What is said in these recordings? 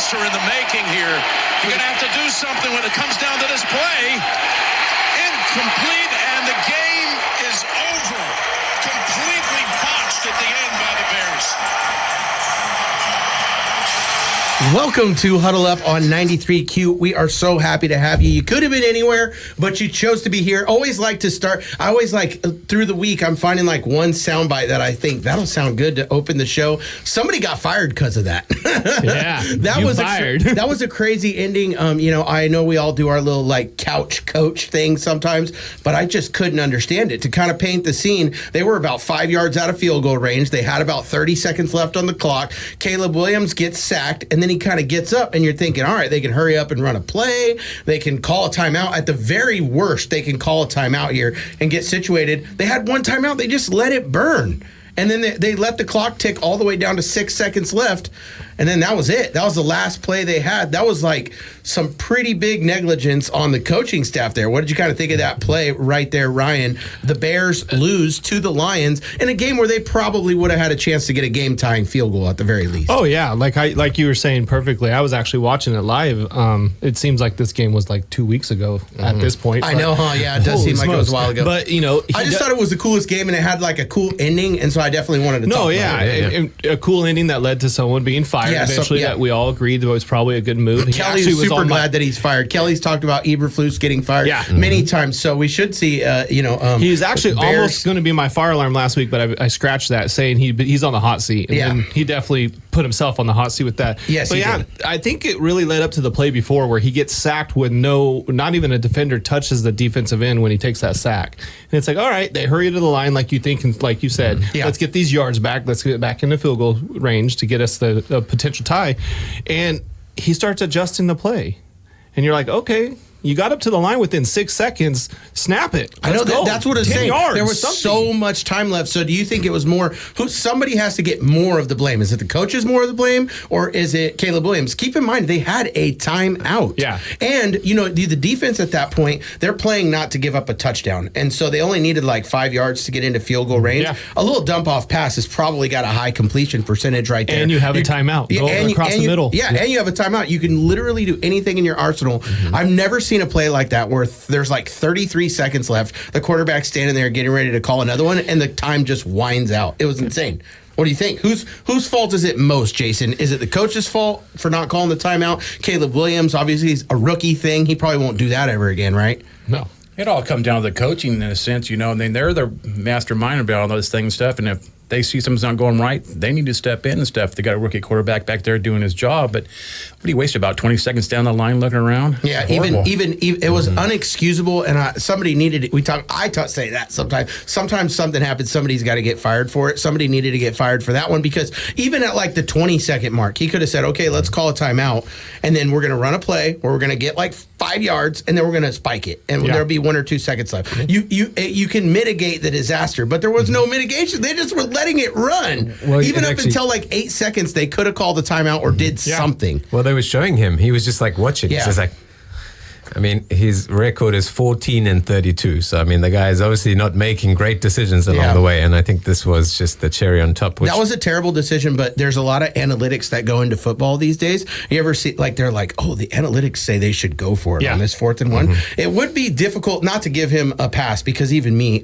disaster in the making here. You're going to have to do something when it comes down to this play. Incomplete, and the game is over. Completely botched at the end by the Bears. Welcome to Huddle Up on 93Q. We are so happy to have you. You could have been anywhere, but you chose to be here. Always like to start. I always like through the week, I'm finding like one soundbite that I think that'll sound good to open the show. Somebody got fired because of that. Yeah, that was a crazy ending. I know we all do our little like couch coach thing sometimes, but I just couldn't understand it. To kind of paint the scene, they were about 5 yards out of field goal range. They had about 30 seconds left on the clock. Caleb Williams gets sacked, and then he kind of gets up, and you're thinking, all right, they can hurry up and run a play. They can call a timeout. At the very worst, they can call a timeout here and get situated. They had one timeout. They just let it burn. And then they let the clock tick all the way down to 6 seconds left. And then that was it. That was the last play they had. That was like some pretty big negligence on the coaching staff there. What did you kind of think of that play right there, Ryan? The Bears lose to the Lions in a game where they probably would have had a chance to get a game-tying field goal at the very least. Oh, yeah. Like you were saying perfectly. I was actually watching it live. It seems like this game was like 2 weeks ago at this point. I know, huh? Yeah, it does seem like it was a while ago. But, I just thought it was the coolest game, and it had like a cool ending, and so I definitely wanted to talk about it. A cool ending that led to someone being fired eventually that we all agreed was probably a good move. Kelly's super glad that he's fired. Kelly's talked about Eberflus getting fired many times, so we should see, he's actually almost going to be my fire alarm last week, but I scratched that saying he's on the hot seat. And he definitely put himself on the hot seat with that. Yes, but I think it really led up to the play before where he gets sacked with not even a defender touches the defensive end when he takes that sack. And it's like, all right, they hurry to the line like you think, and like you said, let's get these yards back. Let's get back in the field goal range to get us the potential tie. And he starts adjusting the play. And you're like, okay, you got up to the line within 6 seconds. Snap it. I know that's what it's saying. Yards, there was so much time left. So do you think it was more? Somebody has to get more of the blame? Is it the coaches more of the blame, or is it Caleb Williams? Keep in mind they had a timeout. Yeah, and the defense at that point, they're playing not to give up a touchdown, and so they only needed like 5 yards to get into field goal range. Yeah. A little dump off pass has probably got a high completion percentage right there. And you have a timeout across the middle. Yeah, and you have a timeout. You can literally do anything in your arsenal. I've never seen a play like that where there's like 33 seconds left, the quarterback's standing there getting ready to call another one, and the time just winds out. It was insane. What do you think? Whose fault is it most, Jason? Is it the coach's fault for not calling the timeout? Caleb Williams, obviously, is a rookie thing. He probably won't do that ever again, right? No. It all comes down to the coaching in a sense, and then they're the mastermind about all those things and stuff, and if they see something's not going right, they need to step in and stuff. They got a rookie quarterback back there doing his job, but what do you waste about 20 seconds down the line looking around? Yeah, even it was unexcusable, and somebody needed it. I say that sometimes. Sometimes something happens, somebody's got to get fired for it. Somebody needed to get fired for that one, because even at like the 20-second mark, he could have said, okay, let's call a timeout, and then we're going to run a play where we're going to get like 5 yards, and then we're going to spike it, and there'll be 1 or 2 seconds left. You can mitigate the disaster, but there was no mitigation. They just were letting it run. Well, even up until like 8 seconds, they could have called the timeout or did something. Well, they were showing him. He was just like watching. Yeah. So it's like, his record is 14-32. So, the guy is obviously not making great decisions along the way. And I think this was just the cherry on top. That was a terrible decision, but there's a lot of analytics that go into football these days. You ever see, they're like, oh, the analytics say they should go for it on this 4th and 1. It would be difficult not to give him a pass, because even me,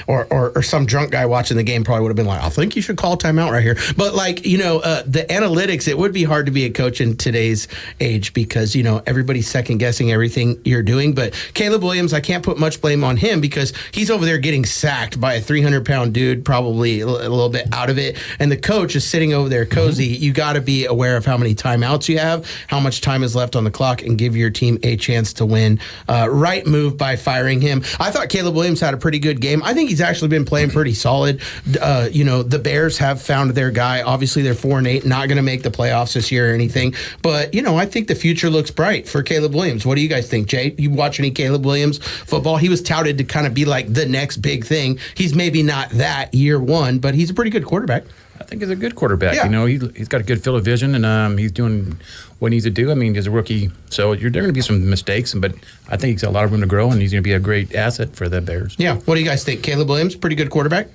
or some drunk guy watching the game probably would have been like, I think you should call timeout right here. But the analytics, it would be hard to be a coach in today's age, because, everybody's second guessing everything you're doing. But Caleb Williams, I can't put much blame on him, because he's over there getting sacked by a 300-pound dude, probably a little bit out of it, and the coach is sitting over there cozy. You got to be aware of how many timeouts you have, how much time is left on the clock, and give your team a chance to win. Right move by firing him. I thought Caleb Williams had a pretty good game. I think he's actually been playing pretty solid. The Bears have found their guy. Obviously, they're 4-8, not going to make the playoffs this year or anything, but I think the future looks bright for Caleb Williams. What do you guys think, Jay? You watch any Caleb Williams football? He was touted to kind of be like the next big thing. He's maybe not that year one, but he's a pretty good quarterback. I think he's a good quarterback. Yeah. He's got a good field of vision, and he's doing what he needs to do. He's a rookie, so there are going to be some mistakes, but I think he's got a lot of room to grow, and he's going to be a great asset for the Bears. Yeah. What do you guys think? Caleb Williams, pretty good quarterback?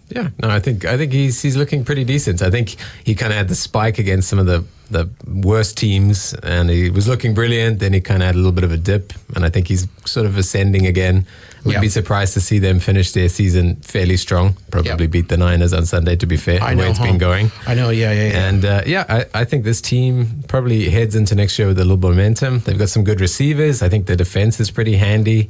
Yeah, no, I think he's looking pretty decent. I think he kind of had the spike against some of the the worst teams, and he was looking brilliant. Then he kind of had a little bit of a dip, and I think he's sort of ascending again. Would be surprised to see them finish their season fairly strong. Probably beat the Niners on Sunday, to be fair, the way it's been going. I know, yeah. And I think this team probably heads into next year with a little momentum. They've got some good receivers. I think the defense is pretty handy.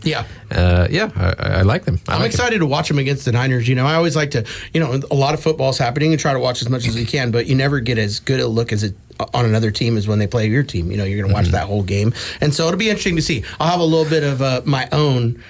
I like them. I'm excited to watch them against the Niners. You know, I always like to, a lot of football's happening and try to watch as much as we can, but you never get as good a look as it on another team is when they play your team. You're going to watch that whole game. And so it'll be interesting to see. I'll have a little bit of my own,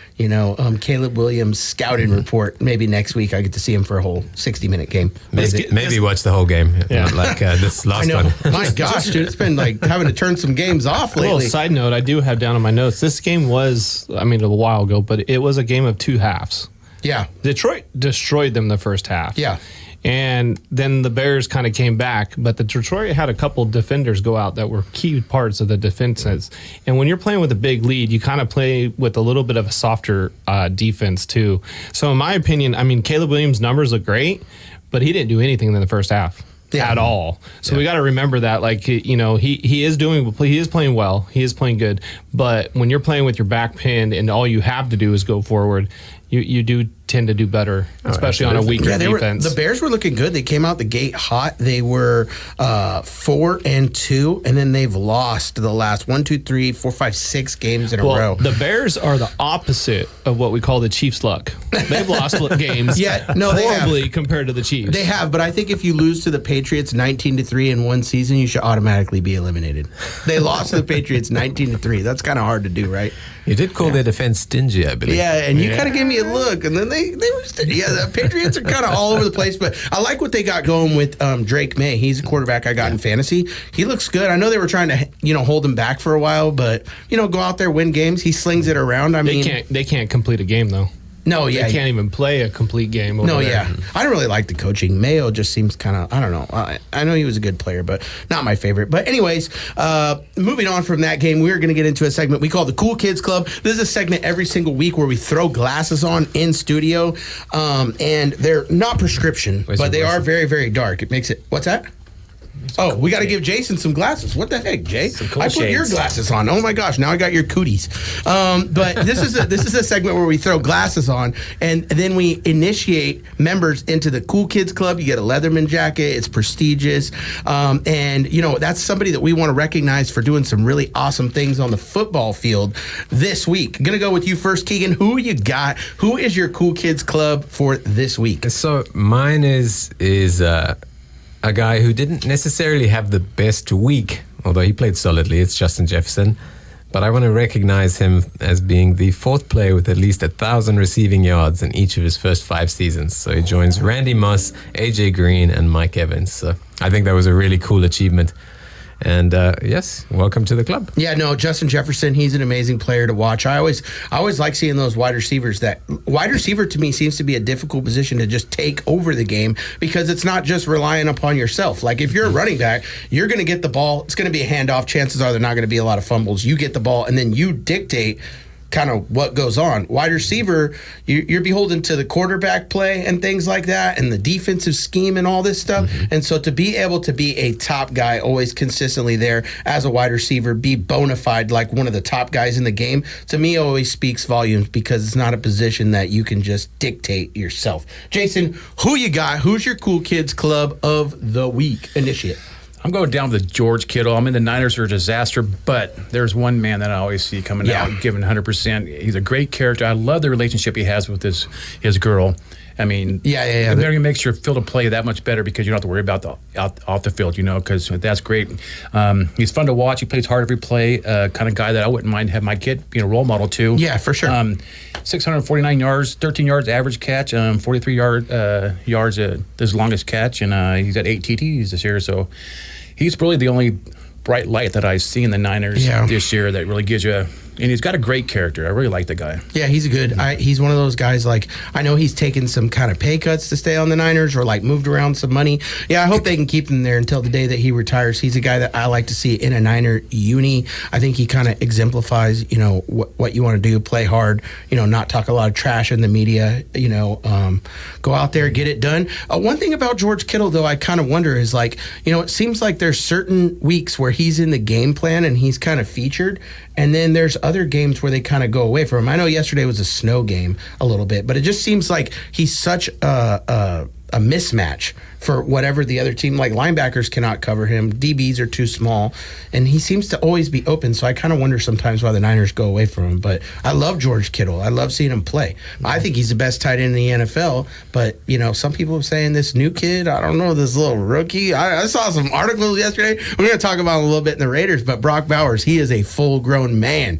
Caleb Williams scouting report. Maybe next week I get to see him for a whole 60-minute game. Maybe watch the whole game, not like this last one. My gosh, dude, it's been like having to turn some games off lately. A little side note, I do have down on my notes, this game was, a while ago, but it was a game of two halves. Yeah. Detroit destroyed them the first half. Yeah. And then the Bears kind of came back, but the Detroit had a couple defenders go out that were key parts of the defenses. And when you're playing with a big lead, you kind of play with a little bit of a softer defense too. So in my opinion, Caleb Williams' numbers look great, but he didn't do anything in the first half. At all. So we got to remember that, he is playing well. He is playing good. But when you're playing with your back pinned and all you have to do is go forward, you do tend to do better, especially on a weaker defense. The Bears were looking good. They came out the gate hot. They were 4-2, and then they've lost the last 6 games in a row. The Bears are the opposite of what we call the Chiefs' luck. They've lost games horribly compared to the Chiefs. They have, but I think if you lose to the Patriots 19-3 in one season, you should automatically be eliminated. They lost to the Patriots 19-3. That's kind of hard to do, right? You did call their defense stingy, I believe. Yeah, and you kind of gave me a look, and then they were stingy. Yeah, the Patriots are kind of all over the place, but I like what they got going with Drake May. He's a quarterback I got in fantasy. He looks good. I know they were trying to, hold him back for a while, but, go out there, win games. He slings it around. They can't complete a game, though. No, yeah. They can't even play a complete game over there. I don't really like the coaching. Mayo just seems kind of, I don't know. I know he was a good player, but not my favorite. But anyways, moving on from that game, we're going to get into a segment we call the Cool Kids Club. This is a segment every single week where we throw glasses on in studio, and they're not prescription, but they are very, very dark. It makes it, what's that? Oh, we got to give Jason some glasses. What the heck, Jay? I put your glasses on. Oh my gosh, now I got your cooties. But this is a segment where we throw glasses on, and then we initiate members into the Cool Kids Club. You get a Leatherman jacket. It's prestigious, and that's somebody that we want to recognize for doing some really awesome things on the football field this week. Gonna go with you first, Keegan. Who you got? Who is your Cool Kids Club for this week? So mine is a guy who didn't necessarily have the best week, although he played solidly. It's Justin Jefferson. But I want to recognize him as being the fourth player with at least 1,000 receiving yards in each of his first 5 seasons. So he joins Randy Moss, AJ Green, and Mike Evans. So I think that was a really cool achievement. And yes, welcome to the club. Yeah, no, Justin Jefferson, he's an amazing player to watch. I always like seeing those wide receivers. That wide receiver to me seems to be a difficult position to just take over the game because it's not just relying upon yourself. Like if you're a running back, you're going to get the ball. It's going to be a handoff. Chances are there's not going to be a lot of fumbles. You get the ball and then you dictate kind of what goes on. Wide receiver, you're beholden to the quarterback play and things like that and the defensive scheme and all this stuff. And so to be able to be a top guy always consistently there as a wide receiver, be bona fide like one of the top guys in the game, to me always speaks volumes because it's not a position that you can just dictate yourself. Jason, who you got? Who's your Cool Kids Club of the week? Initiate. I'm going down with George Kittle. The Niners are a disaster, but there's one man that I always see coming out, giving 100%. He's a great character. I love the relationship he has with his girl. They're going to make your field of play that much better because you don't have to worry about off the field, because that's great. He's fun to watch. He plays hard every play. Kind of guy that I wouldn't mind have my kid being a role model too. Yeah, for sure. 649 yards, 13 yards average catch, 43 yards his longest catch, and he's at 8 TDs this year. So he's really the only bright light that I see in the Niners this year that really gives you and he's got a great character. I really like the guy. Yeah, he's he's one of those guys, like, I know he's taken some kind of pay cuts to stay on the Niners or like moved around some money. Yeah, I hope they can keep him there until the day that he retires. He's a guy that I like to see in a Niner uni. I think he kind of exemplifies, what you want to do, play hard, not talk a lot of trash in the media, go out there, get it done. One thing about George Kittle, though, I kind of wonder is, like, it seems like there's certain weeks where he's in the game plan and he's kind of featured, and then there's other games where they kind of go away from him. I know yesterday was a snow game a little bit, but it just seems like he's such a mismatch for whatever the other team, like linebackers cannot cover him, DBs are too small, and he seems to always be open. So I kind of wonder sometimes why the Niners go away from him. But I love George Kittle. I love seeing him play. I think he's the best tight end in the NFL. But some people are saying this new kid, I don't know, this little rookie. I saw some articles yesterday. We're going to talk about him a little bit in the Raiders. But Brock Bowers, he is a full-grown man.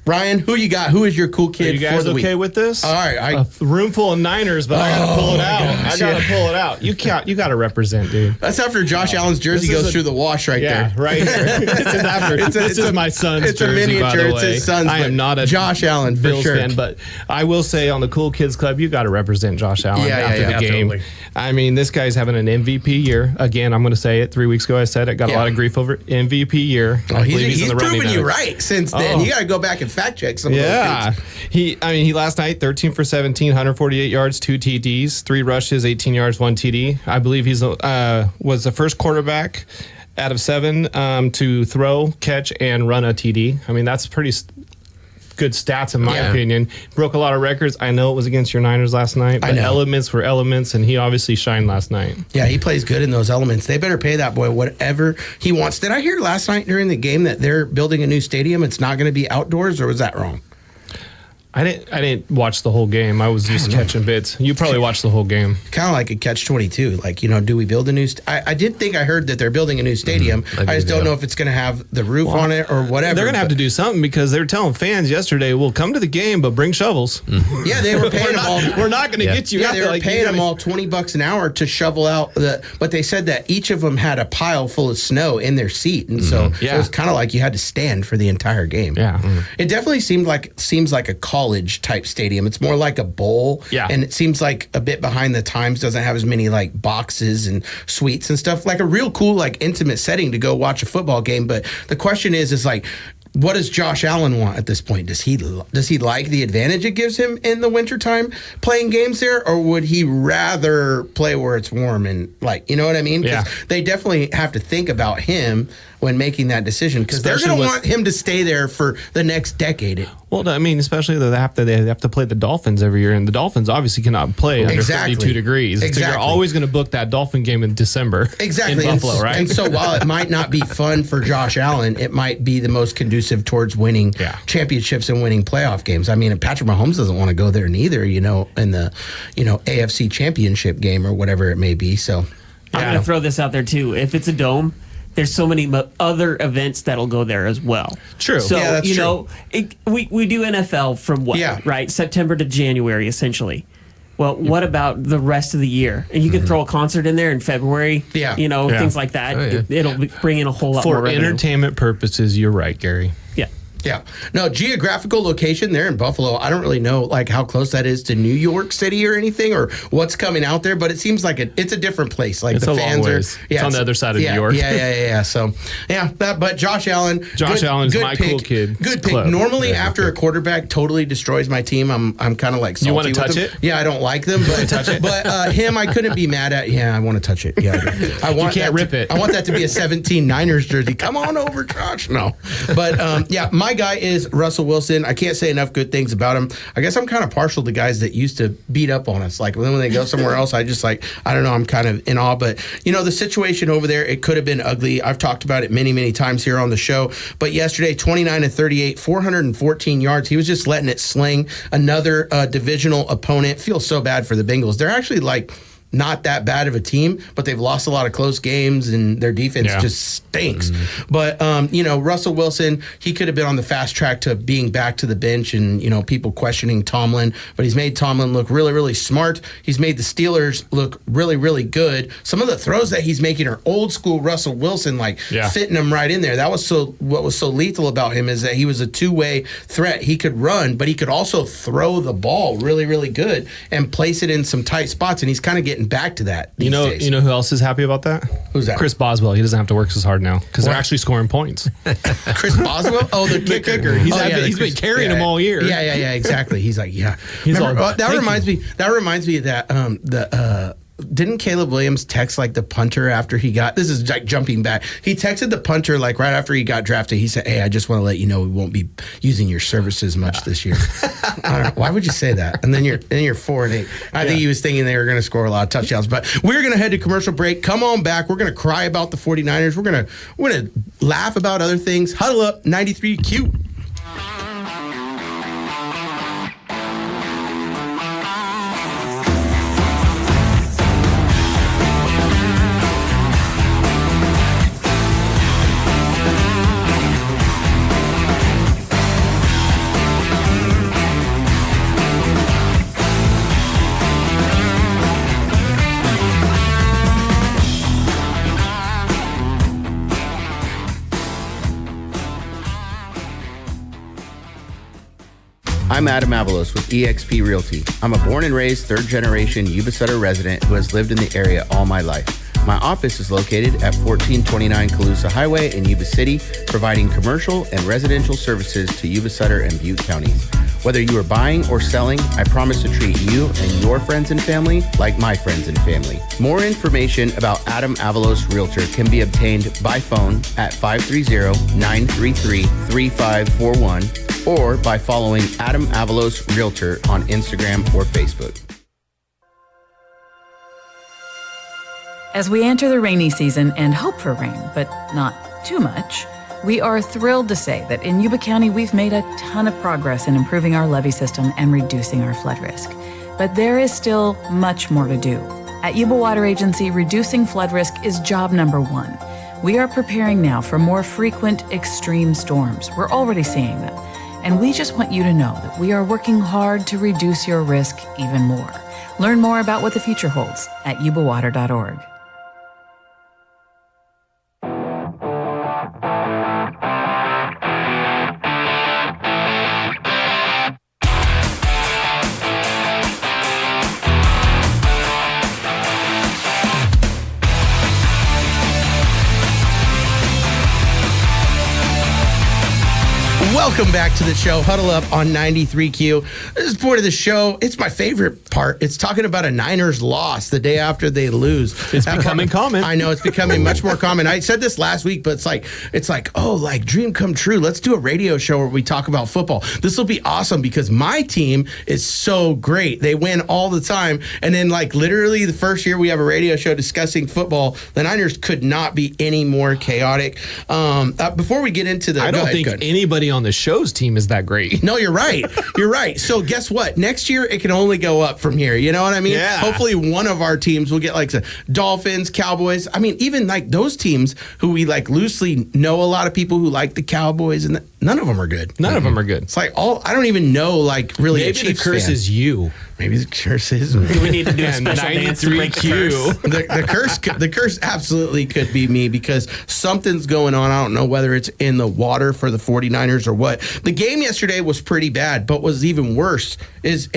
Ryan, who you got? Who is your cool kid? Are you guys for the okay week? with this? All right, a room full of Niners, but I gotta pull it out. Gosh, I gotta pull it out. You gotta represent, dude. That's after Josh Allen's jersey goes through the wash right there. Right here. This is my son's it's jersey, a miniature. by the It's way. his son's. I am not a Josh Allen for Bills sure. fan, but I will say on the Cool Kids Club, you got to represent Josh Allen after the game. Absolutely. I mean, this guy's having an MVP year. Again, I'm going to say it. 3 weeks ago, I said it. Got a lot of grief over it. MVP year. I believe He's in the running proven you back. right since then. You got to go back and fact check some of those Yeah. things. He last night, 13 for 17, 148 yards, 2 TDs, 3 rushes, 18 yards, 1 TD. I believe he's was the first quarterback out of 7 to throw, catch, and run a TD. I mean, that's pretty good stats in my opinion. Broke a lot of records. I know it was against your Niners last night, but elements were elements, and he obviously shined last night. Yeah, he plays good in those elements. They better pay that boy whatever he wants. Did I hear last night during the game that they're building a new stadium? It's not going to be outdoors, or was that wrong? I didn't watch the whole game. I was just catching bits. You probably watched the whole game. Kind of like a catch-22. Like, do we build a new... I did think I heard that they're building a new stadium. I just don't know if it's going to have the roof on it or whatever. They're going to have to do something because they were telling fans yesterday, we'll come to the game, but bring shovels. Yeah, they were paying them all... We're not going to get you Yeah, out they there. were Like, paying them all $20 an hour to shovel out but they said that each of them had a pile full of snow in their seat, and so it was kind of like you had to stand for the entire game. Yeah. It definitely seems like a college type stadium. It's more like a bowl, and it seems like a bit behind the times. Doesn't have as many like boxes and suites and stuff. Like a real cool, like intimate setting to go watch a football game. But the question is like, what does Josh Allen want at this point? Does he like the advantage it gives him in the wintertime playing games there, or would he rather play where it's warm and like, you know what I mean? Because they definitely have to think about him when making that decision, because they're going to want him to stay there for the next decade. Well, I mean, especially they have to play the Dolphins every year, and the Dolphins obviously cannot play under 32 degrees. So you're always going to book that Dolphin game in December. Exactly. In Buffalo, right? And so while it might not be fun for Josh Allen, it might be the most conducive towards winning championships and winning playoff games. I mean, Patrick Mahomes doesn't want to go there neither, in the, AFC championship game or whatever it may be. So I'm going to throw this out there too. If it's a dome, there's so many other events that'll go there as well. True. So, that's true. We do NFL from what, right? September to January, essentially. Well, what about the rest of the year? And you could throw a concert in there in February, things like that. Oh, yeah. It'll bring in a whole lot more For revenue. entertainment purposes, you're right, Gary. Yeah. Yeah. No, geographical location there in Buffalo, I don't really know like how close that is to New York City or anything or what's coming out there, but it seems like it's a different place. Like it's the a fans long ways. are It's on the other side of New York. Yeah. So, but Josh Allen. Allen's my pick, cool kid. Good pick. Club. Normally after a quarterback totally destroys my team, I'm kind of like salty. You want to with touch him. it? Yeah, I don't like them, but touch it. But him I couldn't be mad at. Yeah, I want to touch it. Yeah. I want you can't rip it. I want that to be a 17 Niners jersey. Come on over, Josh. No. But my guy is Russell Wilson. I can't say enough good things about him. I guess I'm kind of partial to guys that used to beat up on us. Like when they go somewhere else, I just I don't know, I'm kind of in awe. But, the situation over there, it could have been ugly. I've talked about it many, many times here on the show. But yesterday, 29-38, 414 yards. He was just letting it sling. Another divisional opponent. Feels so bad for the Bengals. They're actually not that bad of a team, but they've lost a lot of close games and their defense just stinks. But, Russell Wilson, he could have been on the fast track to being back to the bench and, people questioning Tomlin, but he's made Tomlin look really, really smart. He's made the Steelers look really, really good. Some of the throws that he's making are old school Russell Wilson, fitting him right in there. That was what was so lethal about him is that he was a two-way threat. He could run, but he could also throw the ball really, really good and place it in some tight spots, and he's kind of getting back to that these days. You know who else is happy about that? Who's that? Chris Boswell. He doesn't have to work as hard now because they're actually scoring points. Chris Boswell? Oh, the kicker. He's been carrying him all year. Yeah, exactly. He's like, that reminds me of that didn't Caleb Williams text the punter after he got, this is jumping back. He texted the punter right after he got drafted. He said, "Hey, I just want to let you know we won't be using your services much this year." I don't know, why would you say that? And then you're 4-8. I think he was thinking they were going to score a lot of touchdowns. But we're going to head to commercial break. Come on back. We're going to cry about the 49ers. We're going to laugh about other things. Huddle Up 93Q. I'm Adam Avalos with eXp Realty. I'm a born and raised third-generation Yuba Sutter resident who has lived in the area all my life. My office is located at 1429 Calusa Highway in Yuba City, providing commercial and residential services to Yuba Sutter and Butte counties. Whether you are buying or selling, I promise to treat you and your friends and family like my friends and family. More information about Adam Avalos Realtor can be obtained by phone at 530-933-3541 or by following Adam Avalos Realtor on Instagram or Facebook. As we enter the rainy season and hope for rain, but not too much, we are thrilled to say that in Yuba County, we've made a ton of progress in improving our levee system and reducing our flood risk. But there is still much more to do. At Yuba Water Agency, reducing flood risk is job number one. We are preparing now for more frequent extreme storms. We're already seeing them. And we just want you to know that we are working hard to reduce your risk even more. Learn more about what the future holds at yubawater.org. Welcome back to the show, Huddle Up on 93Q. This is part of the show. It's my favorite part. It's talking about a Niners loss the day after they lose. It's becoming common. I know, it's becoming much more common. I said this last week, but it's like, dream come true. Let's do a radio show where we talk about football. This will be awesome because my team is so great. They win all the time. And then literally the first year we have a radio show discussing football, the Niners could not be any more chaotic. Before we get into the... I don't think anybody on the show's team is that great. No, you're right. You're right. So guess what? Next year, it can only go up from here. You know what I mean? Yeah. Hopefully one of our teams will get the Dolphins, Cowboys. I mean, even those teams who we loosely know a lot of people who like the Cowboys, and none of them are good. None of them are good. It's I don't even know really Maybe the curse is you. Maybe the curse is me. Do we need to do a special dance to break the curse? The curse absolutely could be me because something's going on. I don't know whether it's in the water for the 49ers or what. The game yesterday was pretty bad, but what was even worse it's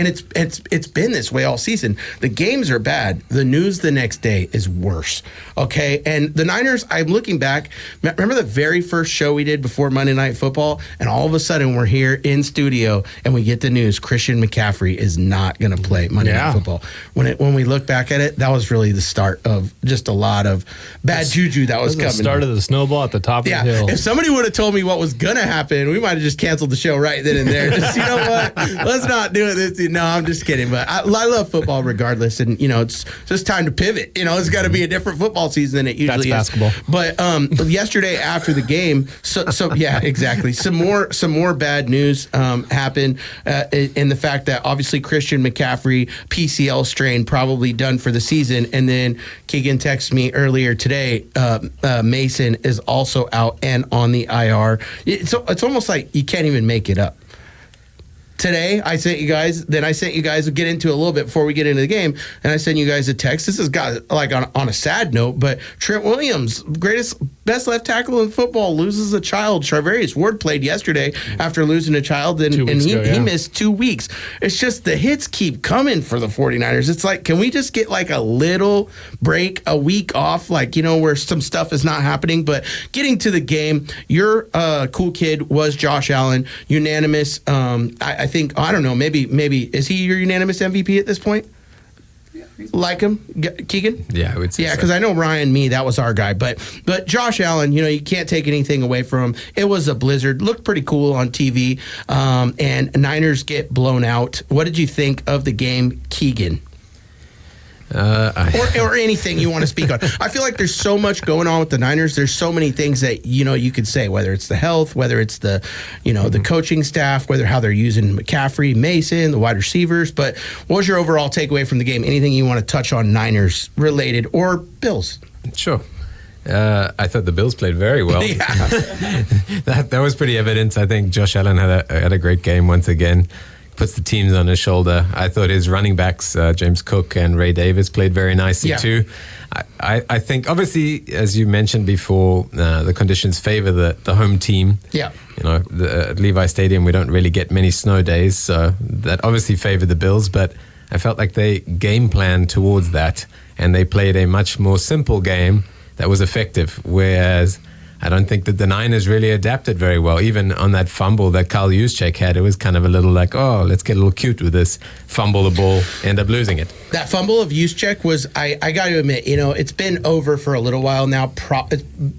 been this way all season. The games are bad. The news the next day is worse. Okay, and the Niners. I'm looking back. Remember the very first show we did before Monday Night Football, and all of a sudden we're here in studio and we get the news: Christian McCaffrey is not going to play Monday Night Football. When we look back at it, that was really the start of just a lot of bad juju that was coming. The start of the snowball at the top of the hill. If somebody would have told me what was going to happen, we might have just canceled the show right then and there. Just, you know what? Let's not do it. No, I'm just kidding. But I love football regardless. And, it's just time to pivot. It's got to be a different football season than it usually That's is. basketball. But yesterday after the game, so yeah, exactly. some more bad news happened in the fact that obviously Christian McCaffrey PCL strain probably done for the season, and then Keegan texted me earlier today. Mason is also out and on the IR. It's almost like you can't even make it up. Today, I sent you guys, we'll get into it a little bit before we get into the game, and I sent you guys a text. This has got, like, on a sad note, but Trent Williams, best left tackle in football, loses a child. Charvarius Ward played yesterday after losing a child, and he missed 2 weeks. It's just the hits keep coming for the 49ers. It's like, can we just get, like, a little break, a week off, like, where some stuff is not happening? But getting to the game, your cool kid was Josh Allen, unanimous. I think, I don't know, maybe is he your unanimous MVP at this point? Like him, Keegan? Yeah, I would say because I know Ryan, that was our guy. But Josh Allen, you can't take anything away from him. It was a blizzard. Looked pretty cool on TV. And Niners get blown out. What did you think of the game, Keegan? Or anything you want to speak on. I feel like there's so much going on with the Niners. There's so many things that you could say, whether it's the health, whether it's the the coaching staff, whether how they're using McCaffrey, Mason, the wide receivers. But what was your overall takeaway from the game? Anything you want to touch on Niners related or Bills? Sure. I thought the Bills played very well. that was pretty evident. I think Josh Allen had a great game once again. Puts the teams on his shoulder. I thought his running backs, James Cook and Ray Davis, played very nicely too. I think, obviously, as you mentioned before, the conditions favor the home team. Yeah. At Levi Stadium, we don't really get many snow days, so that obviously favored the Bills, but I felt like they game planned towards that, and they played a much more simple game that was effective, whereas I don't think that the Niners really adapted very well. Even on that fumble that Kyle Juszczyk had, it was kind of a little like, let's get a little cute with this. Fumble the ball, end up losing it. That fumble of Juszczyk was, I got to admit, it's been over for a little while now,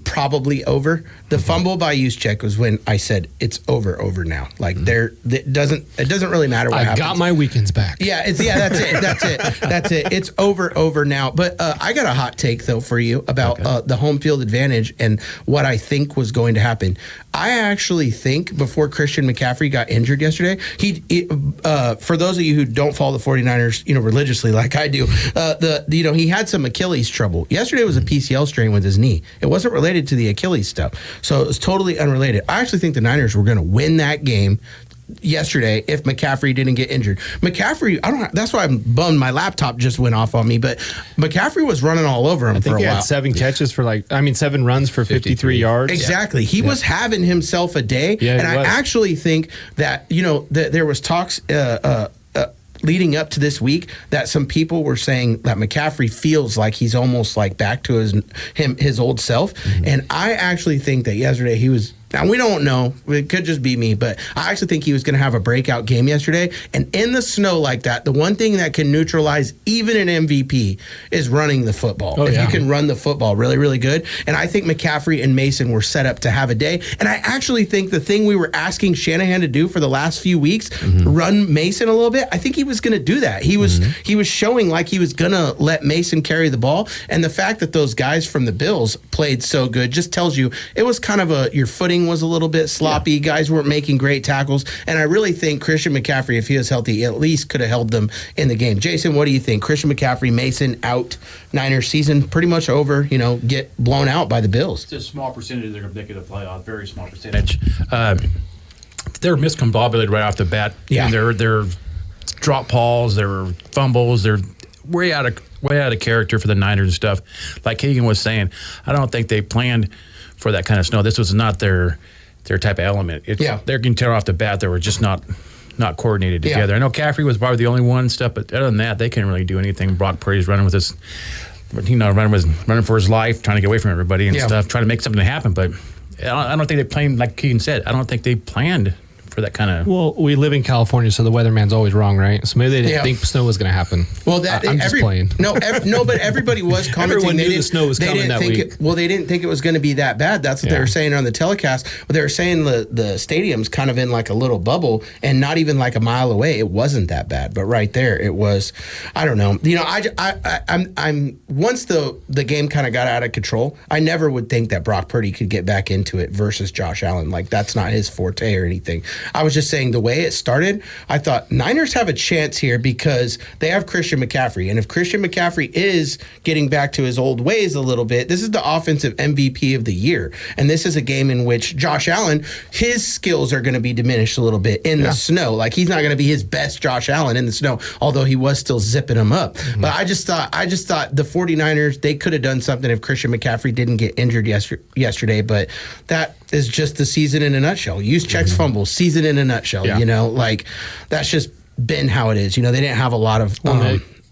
probably over. The fumble by Juszczyk was when I said it's over now. Like it doesn't really matter what happens. I got my weekends back. That's it. It's over now. But I got a hot take though for you about the home field advantage and what I think was going to happen. I actually think before Christian McCaffrey got injured yesterday, for those of you who don't follow the 49ers, religiously like I do, he had some Achilles trouble. Yesterday was a PCL strain with his knee. It wasn't related to the Achilles stuff. So it was totally unrelated. I actually think the Niners were going to win that game yesterday if McCaffrey didn't get injured. McCaffrey, that's why I'm bummed my laptop just went off on me, but McCaffrey was running all over him for a while. He had 7 catches for 7 runs for 53 yards. Exactly. He was having himself a day. Yeah, and I actually think that, that there was talks leading up to this week that some people were saying that McCaffrey feels like he's almost like back to his old self. Mm-hmm. And I actually think that yesterday he was, now we don't know, it could just be me, but I actually think he was going to have a breakout game yesterday. And in the snow like that, the one thing that can neutralize even an MVP is running the football. If you can run the football really, really good. And I think McCaffrey and Mason were set up to have a day. And I actually think the thing we were asking Shanahan to do for the last few weeks, run Mason a little bit, I think he was going to do that. He was showing like he was going to let Mason carry the ball. And the fact that those guys from the Bills played so good just tells you it was kind of your footing was a little bit sloppy. Yeah. Guys weren't making great tackles. And I really think Christian McCaffrey, if he was healthy, at least could have held them in the game. Jason, what do you think? Christian McCaffrey, Mason out, Niners season pretty much over, get blown out by the Bills. It's a small percentage they're going to make it a playoff, very small percentage. They're miscombobulated right off the bat. Yeah. They're drop balls, they're fumbles, they're way out of character for the Niners and stuff. Like Keegan was saying, I don't think they planned for that kind of snow. This was not their type of element. They're going to tell off the bat they were just not coordinated together. I know Caffrey was probably the only one stuff, but other than that, they can't really do anything. Brock Purdy's running with this, running for his life, trying to get away from everybody and stuff, trying to make something happen. But I don't think they planned, like Keegan said, I don't think they planned for that kind of. Well, we live in California, so the weatherman's always wrong, right? So maybe they didn't think snow was going to happen. Well, I'm just playing. No, but everybody was commenting. Everyone knew the snow was coming that week. They didn't think it was going to be that bad. That's what they were saying on the telecast. But they were saying the stadium's kind of in like a little bubble, and not even like a mile away, it wasn't that bad. But right there, it was. I don't know. I'm once the game kind of got out of control, I never would think that Brock Purdy could get back into it versus Josh Allen. Like, that's not his forte or anything. I was just saying the way it started, I thought Niners have a chance here because they have Christian McCaffrey. And if Christian McCaffrey is getting back to his old ways a little bit, this is the offensive MVP of the year. And this is a game in which Josh Allen, his skills are going to be diminished a little bit in the snow. Like, he's not going to be his best Josh Allen in the snow, although he was still zipping him up. Mm-hmm. But I just thought the 49ers, they could have done something if Christian McCaffrey didn't get injured yesterday. But that is just the season in a nutshell. Use checks, fumbles, season in a nutshell. Like, that's just been how it is. They didn't have a lot of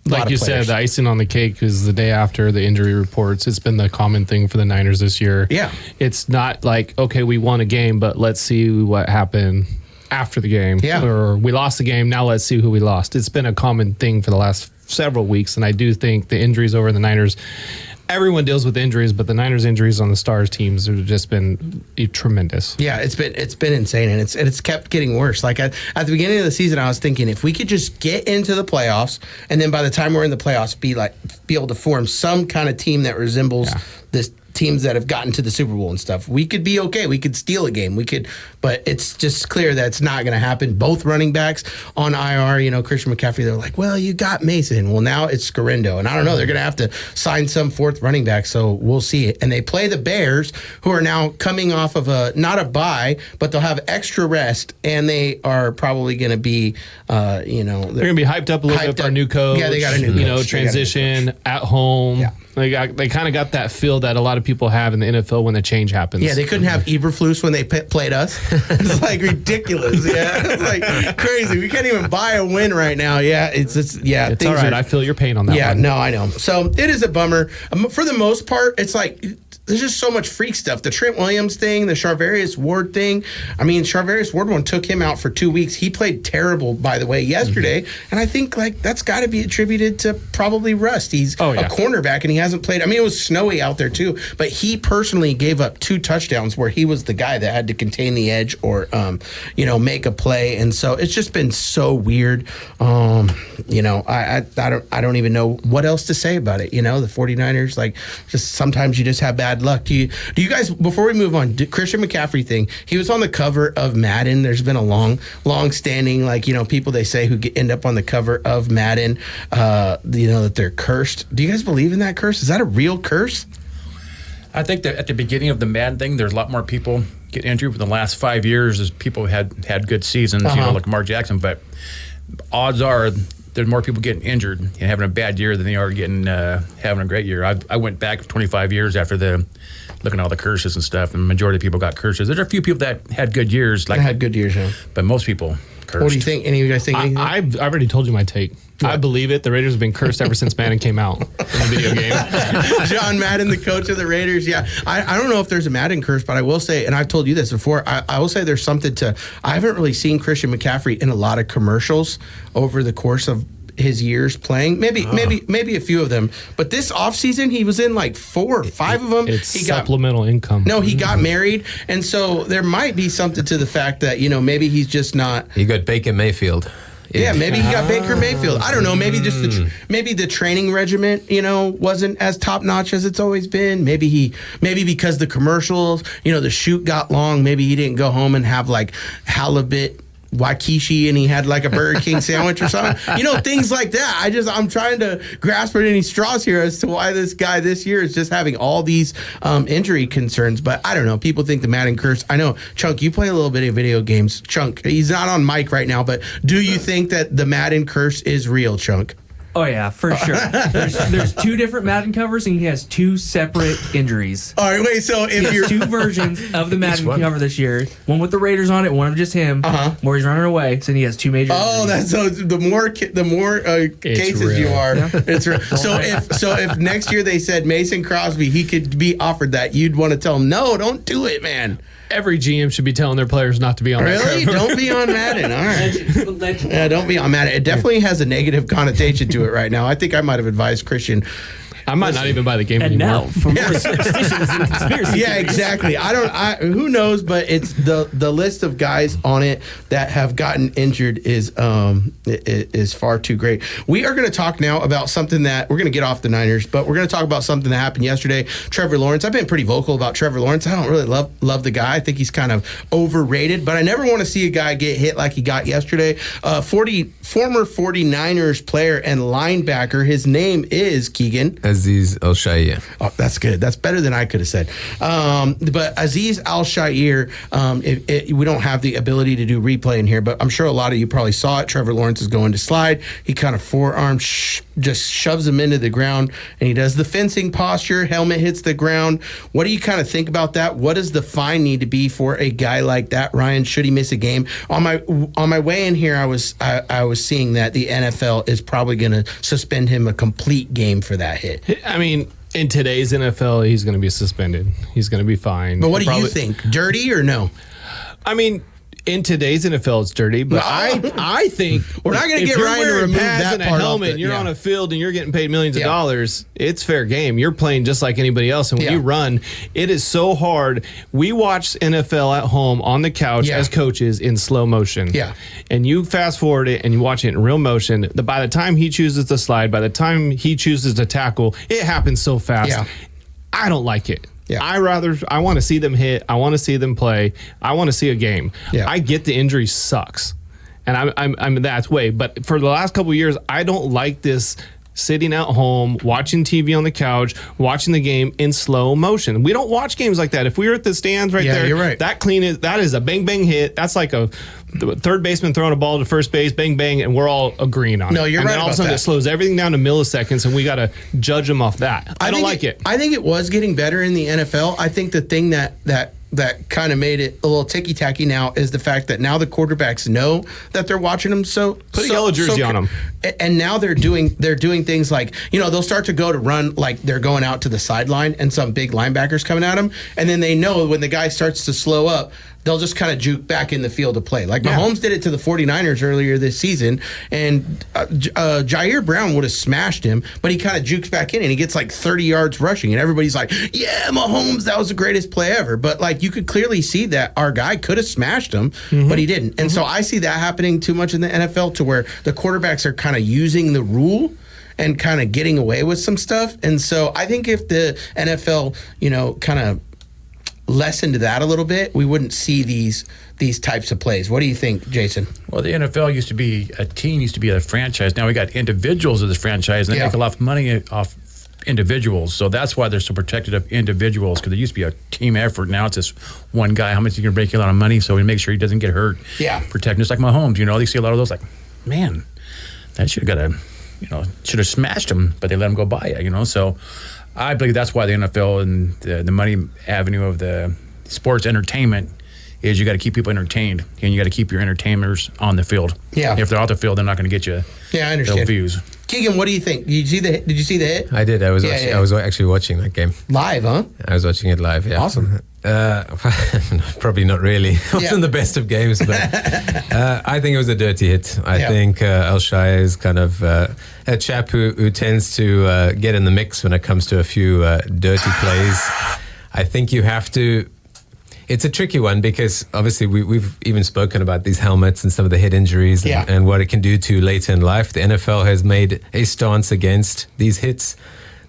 like you said, the icing on the cake is the day after the injury reports. It's been the common thing for the Niners this year. Yeah, it's not like, okay, we won a game, but let's see what happened after the game. Yeah, or we lost the game, now let's see who we lost. It's been a common thing for the last several weeks, and I do think the injuries over the Niners, everyone deals with injuries, but the Niners' injuries on the Stars teams have just been tremendous. Yeah, it's been insane, and it's kept getting worse. Like at the beginning of the season, I was thinking if we could just get into the playoffs, and then by the time we're in the playoffs, be able to form some kind of team that resembles this teams that have gotten to the Super Bowl and stuff, we could be okay. We could steal a game. But it's just clear that it's not going to happen. Both running backs on IR, Christian McCaffrey, they're like, well, you got Mason. Well, now it's Scarindo. And I don't know, they're going to have to sign some fourth running back, so we'll see it. And they play the Bears, who are now coming off of not a bye, but they'll have extra rest, and they are probably going to be, they're going to be hyped up a little bit for our new coach. Yeah, they got a new coach. Transition at home. Yeah. They kind of got that feel that a lot of people have in the NFL when the change happens. Yeah, they couldn't have Eberflus when they played us. It's like ridiculous. Yeah, it's like crazy. We can't even buy a win right now. Yeah, it's all right. I feel your pain on that. Yeah, one. No, I know. So it is a bummer. For the most part, it's like there's just so much freak stuff. The Trent Williams thing, the Charvarius Ward thing. I mean, Charvarius Ward one took him out for 2 weeks. He played terrible, by the way, yesterday. And I think that's got to be attributed to probably rust. He's a cornerback, and he hasn't played. I mean, it was snowy out there too, but he personally gave up 2 touchdowns where he was the guy that had to contain the edge or, make a play. And so it's just been so weird. I don't even know what else to say about it. The 49ers, like, just sometimes you just have bad luck. Do you guys, before we move on, Christian McCaffrey thing, he was on the cover of Madden. There's been a long standing, people they say who end up on the cover of Madden, that they're cursed. Do you guys believe in that curse? Is that a real curse? I think that at the beginning of the Madden thing, there's a lot more people get injured. But the last 5 years, as people had good seasons, like Lamar Jackson. But odds are there's more people getting injured and having a bad year than they are having a great year. I went back 25 years after looking at all the curses and stuff, and the majority of people got curses. There's a few people that had good years. Yeah. But most people cursed. What do you think? Any of you guys think anything? I've already told you my take. What? I believe it. The Raiders have been cursed ever since Madden came out in the video game. John Madden, the coach of the Raiders. Yeah, I don't know if there's a Madden curse, but I will say, and I've told you this before, I will say there's something to, I haven't really seen Christian McCaffrey in a lot of commercials over the course of his years playing, maybe a few of them, but this offseason he was in like 4 or 5 of them. It's supplemental income. No, he got married, and so there might be something to the fact that maybe he's just not. He got Baker Mayfield. Yeah, maybe he got Baker Mayfield. I don't know. Maybe just maybe the training regimen, wasn't as top notch as it's always been. Maybe because the commercials, the shoot got long. Maybe he didn't go home and have like halibut Wakishi and he had like a Burger King sandwich or something. Things like that. I'm trying to grasp at any straws here as to why this guy this year is just having all these injury concerns. But I don't know. People think the Madden curse. I know, Chunk, you play a little bit of video games. Chunk, he's not on mic right now, but do you think that the Madden curse is real, Chunk? Oh, yeah, for sure. There's 2 different Madden covers, and he has 2 separate injuries. All right, wait, so if you're 2 versions of the Madden cover this year, one with the Raiders on it, one of just him, where he's running away, so he has 2 major injuries. That's so the more cases real. you are, it's real. So if next year they said Mason Crosby, he could be offered that, you'd want to tell him, no, don't do it, man. Every GM should be telling their players not to be on that Really? Don't be on Madden. All right. Yeah, don't be on Madden. It definitely has a negative connotation to it right now. I think I might have advised Christian. I might not even buy the game and anymore. now, for more superstitions and conspiracy Yeah, exactly. Who knows? But it's the list of guys on it that have gotten injured is far too great. We are going to talk now about something that we're going to get off the Niners, but we're going to talk about something that happened yesterday. Trevor Lawrence. I've been pretty vocal about Trevor Lawrence. I don't really love the guy. I think he's kind of overrated, but I never want to see a guy get hit like he got yesterday. Former 49ers player and linebacker. His name is Keegan Aziz Al-Shaair. Oh, that's good. That's better than I could have said. But Aziz Al-Shaair, we don't have the ability to do replay in here, but I'm sure a lot of you probably saw it. Trevor Lawrence is going to slide. He kind of forearm just shoves him into the ground, and he does the fencing posture. Helmet hits the ground. What do you kind of think about that? What does the fine need to be for a guy like that, Ryan? Should he miss a game? On my way in here, I was seeing that the NFL is probably going to suspend him a complete game for that hit. I mean, in today's NFL, he's going to be suspended. He's going to be fined. But what do you think? Dirty or no? I mean, in today's NFL, it's dirty, but I think we're not going to get Ryan to remove that and a part helmet. off You're on a field and you're getting paid millions of dollars. It's fair game. You're playing just like anybody else, and when you run, it is so hard. We watch NFL at home on the couch as coaches in slow motion. Yeah, and you fast forward it and you watch it in real motion. By the time he chooses to slide, by the time he chooses to tackle, it happens so fast. Yeah. I don't like it. Yeah. I want to see them hit. I want to see them play. I want to see a game. Yeah. I get the injury sucks, and I'm that way. But for the last couple of years, I don't like this sitting at home, watching TV on the couch, watching the game in slow motion. We don't watch games like that. If we were at the stands there, you're right. That is a bang bang hit. That's like the third baseman throwing a ball to first base, bang bang, and we're all agreeing on it. No, you're and right. Then all of a sudden, that. it slows everything down to milliseconds, and we got to judge them off that. I don't like it. I think it was getting better in the NFL. I think the thing that kind of made it a little ticky-tacky now is the fact that now the quarterbacks know that they're watching them. So put a yellow jersey on them. And now they're doing things like, they'll start to go to run like they're going out to the sideline and some big linebackers coming at them. And then they know when the guy starts to slow up, they'll just kind of juke back in the field to play. Like Mahomes did it to the 49ers earlier this season, and Jair Brown would have smashed him, but he kind of jukes back in and he gets like 30 yards rushing, and everybody's like, yeah, Mahomes, that was the greatest play ever. But like you could clearly see that our guy could have smashed him, but he didn't. And so I see that happening too much in the NFL to where the quarterbacks are kind of using the rule and kind of getting away with some stuff. And so I think if the NFL, kind of lessened that a little bit, we wouldn't see these types of plays. What do you think, Jason? Well, the NFL used to be a team, used to be a franchise. Now we got individuals of this franchise, and they make a lot of money off individuals. So that's why they're so protected of individuals, because there used to be a team effort. Now it's just one guy. How much are you going to break a lot of money so we make sure he doesn't get hurt? Yeah. Protecting. Just like Mahomes, they see a lot of those like, man, that should have should have smashed him, but they let him go by it, So I believe that's why the NFL and the money avenue of the sports entertainment is you got to keep people entertained, and you got to keep your entertainers on the field. Yeah. If they're off the field, they're not going to get you. Yeah, I understand. Views. Keegan, what do you think? Did you see the hit? I did. I was actually watching that game live, huh? I was watching it live. Yeah. Awesome. Probably not really. It wasn't the best of games, but I think it was a dirty hit. I think Al-Shaair is kind of a chap who tends to get in the mix when it comes to a few dirty plays. I think you have to. It's a tricky one because obviously we've even spoken about these helmets and some of the head injuries and what it can do to later in life. The NFL has made a stance against these hits.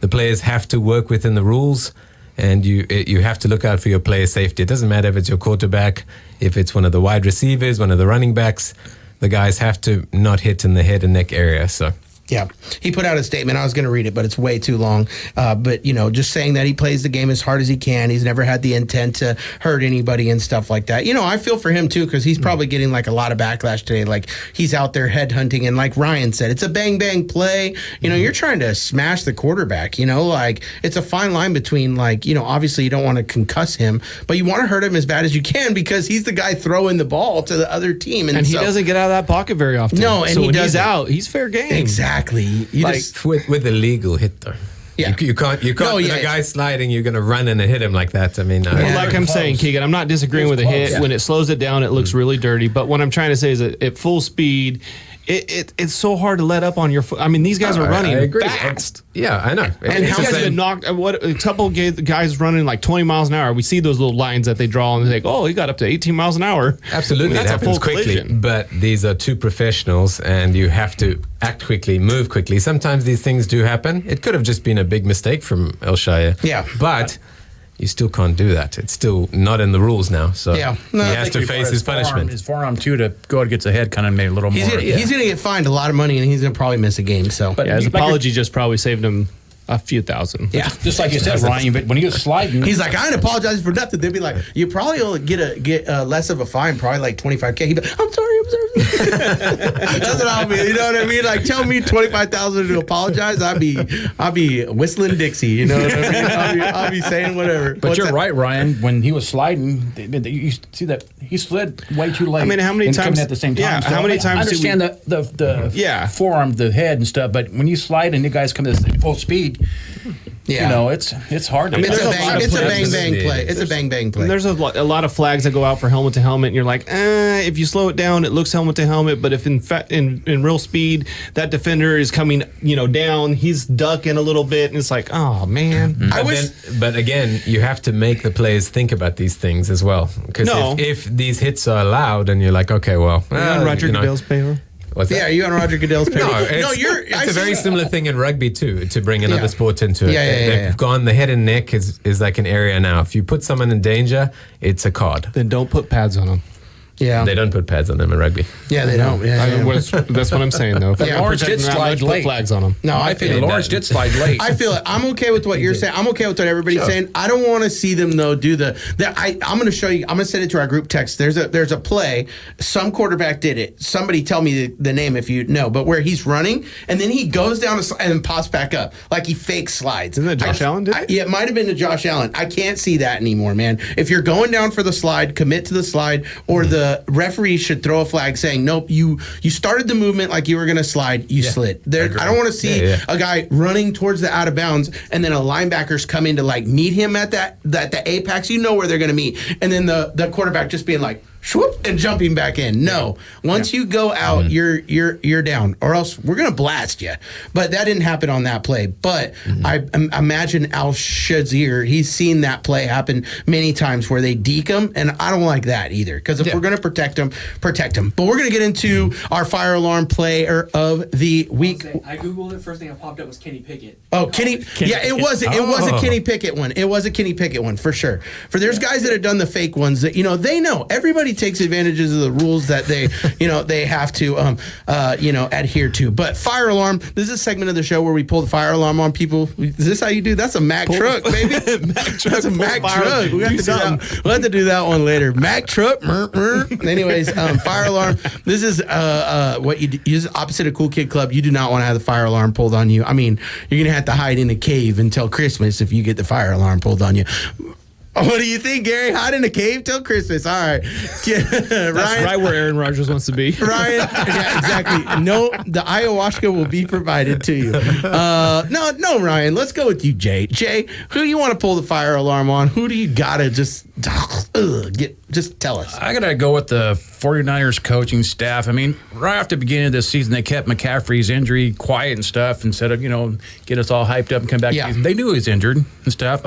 The players have to work within the rules, and you have to look out for your player safety. It doesn't matter if it's your quarterback, if it's one of the wide receivers, one of the running backs. The guys have to not hit in the head and neck area. So. Yeah, he put out a statement. I was going to read it, but it's way too long. But, just saying that he plays the game as hard as he can. He's never had the intent to hurt anybody and stuff like that. I feel for him, too, because he's probably getting, like, a lot of backlash today. Like, he's out there headhunting, and like Ryan said, it's a bang-bang play. You're trying to smash the quarterback, like, it's a fine line between, like, obviously you don't want to concuss him, but you want to hurt him as bad as you can because he's the guy throwing the ball to the other team. And he doesn't get out of that pocket very often. No, and so when he's out, he's fair game. Exactly. With a legal hit, though. Yeah. You can't. With a guy sliding, you're going to run in and hit him like that. I mean, like I'm saying, Keegan, I'm not disagreeing with a hit. Yeah. When it slows it down, it looks really dirty. But what I'm trying to say is that at full speed, it's so hard to let up on your foot. I mean, these guys are running fast. Yeah, I know. And how guys been knocked? What a couple guys running like 20 miles an hour. We see those little lines that they draw, and they think, "Oh, he got up to 18 miles an hour." Absolutely, it happens quickly. But these are two professionals, and you have to act quickly, move quickly. Sometimes these things do happen. It could have just been a big mistake from El Shaya. Yeah, but you still can't do that. It's still not in the rules now. So he has to face his punishment. His forearm too to go against the head kind of made a little more. He's going to get fined a lot of money, and he's going to probably miss a game. So, but his apology just probably saved him a few thousand. Yeah, just like you said, Ryan. But when he was sliding, he's like, I ain't apologizing for nothing. They'd be like, you probably will get less of a fine, probably like $25,000. He'd be like, I'm sorry. That's what I'll be. You know what I mean? Like, tell me $25,000 to apologize. I'll be whistling Dixie. You know what I mean? I'll be saying whatever. But you're right, Ryan. When he was sliding, you see that he slid way too late. I mean, how many times at the same time? Yeah, so how many times? I understand the forearm, the head, and stuff. But when you slide and you guys come to full speed. Yeah, you know, it's hard. I mean, it's a bang play. It's a bang play. And there's a lot of flags that go out for helmet to helmet, and you're like, if you slow it down, it looks helmet to helmet. But if in real speed, that defender is coming, down, he's ducking a little bit, and it's like, oh man. But again, you have to make the players think about these things as well. Because if these hits are allowed, and you're like, okay, well, Roger Goodell's payroll. Are you on Roger Goodell's payroll? It's a very similar thing in rugby too, to bring another sport into it. They've gone, the head and neck is like an area now. If you put someone in danger, it's a card. Then don't put pads on them. Yeah, they don't put pads on them in rugby. Yeah, they don't. That's what I'm saying, though. Lawrence did slide late. Put flags on them. No, I feel Lawrence did slide late. I feel it. I'm okay with what you're saying. I'm okay with what everybody's saying. I don't want to see them though do I'm going to show you. I'm going to send it to our group text. There's a play. Some quarterback did it. Somebody tell me the name if you know. But where he's running and then he goes down and then pops back up like he fake slides. Isn't that Josh Allen? Yeah, it might have been to Josh Allen. I can't see that anymore, man. If you're going down for the slide, commit to the slide, or the referee should throw a flag saying, nope, you started the movement like you were going to slide, you slid. I don't want to see a guy running towards the out of bounds and then a linebacker's coming to like meet him at the apex. You know where they're going to meet. And then the quarterback just being like, swoop, and jumping back in. No. Once you go out, you're down, or else we're going to blast you. But that didn't happen on that play. But I imagine Al Shazir, he's seen that play happen many times where they deke him, and I don't like that either. Because if we're going to protect him. But we're going to get into our fire alarm player of the week. I Googled it. First thing that popped up was Kenny Pickett. Oh, Kenny. Yeah, it was a Kenny Pickett one. It was a Kenny Pickett one for sure. For there's guys that have done the fake ones that, they know. Everybody takes advantages of the rules that they, they have to, adhere to. But fire alarm, this is a segment of the show where we pull the fire alarm on people. Is this how you do? That's a Mack truck, baby. That's a Mack truck. We'll have to do that one later. Mack truck. Anyways, fire alarm. This is what you do. This is opposite of Cool Kid Club. You do not want to have the fire alarm pulled on you. I mean, you're going to have to hide in a cave until Christmas if you get the fire alarm pulled on you. What do you think, Gary? Hide in a cave till Christmas. All right. That's right where Aaron Rodgers wants to be. Ryan, yeah, exactly. No, the ayahuasca will be provided to you. No, Ryan. Let's go with you, Jay. Jay, who do you want to pull the fire alarm on? Who do you got to just tell us? I got to go with the 49ers coaching staff. I mean, right after the beginning of this season, they kept McCaffrey's injury quiet and stuff instead of, get us all hyped up and come back. Yeah. They knew he was injured and stuff.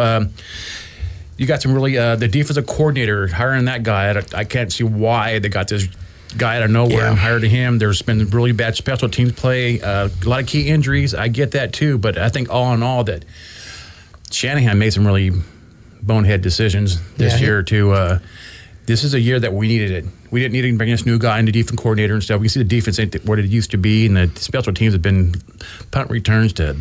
You got some really the defensive coordinator hiring that guy. I can't see why they got this guy out of nowhere and hired him. There's been really bad special teams play, a lot of key injuries. I get that too, but I think all in all that Shanahan made some really bonehead decisions this year too. This is a year that we needed it. We didn't need to bring this new guy into defense coordinator and stuff. We can see the defense ain't what it used to be, and the special teams have been punt returns to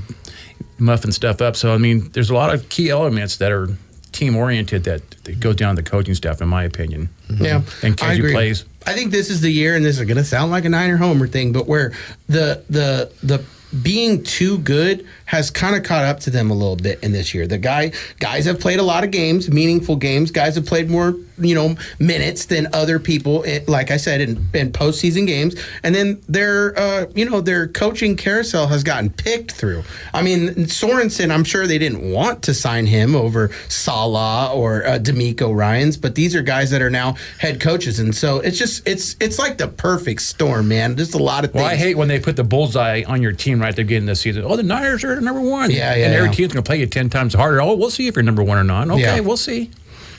muffin stuff up. So I mean, there's a lot of key elements that are team-oriented that goes down to the coaching staff, in my opinion. Yeah, and KG plays. I think this is the year, and this is going to sound like a Niner homer thing, but where the being too good has kind of caught up to them a little bit in this year. Guys have played a lot of games, meaningful games. Guys have played more minutes than other people, like I said, in postseason games. And then their coaching carousel has gotten picked through. I mean, Sorensen, I'm sure they didn't want to sign him over Salah or D'Amico Ryans, but these are guys that are now head coaches. And so it's like the perfect storm, man. Just a lot of things. Well, I hate when they put the bullseye on your team right at the beginning of the season. Oh, the Niners are number one. Yeah. And every team's going to play you 10 times harder. Oh, we'll see if you're number one or not. Okay, we'll see.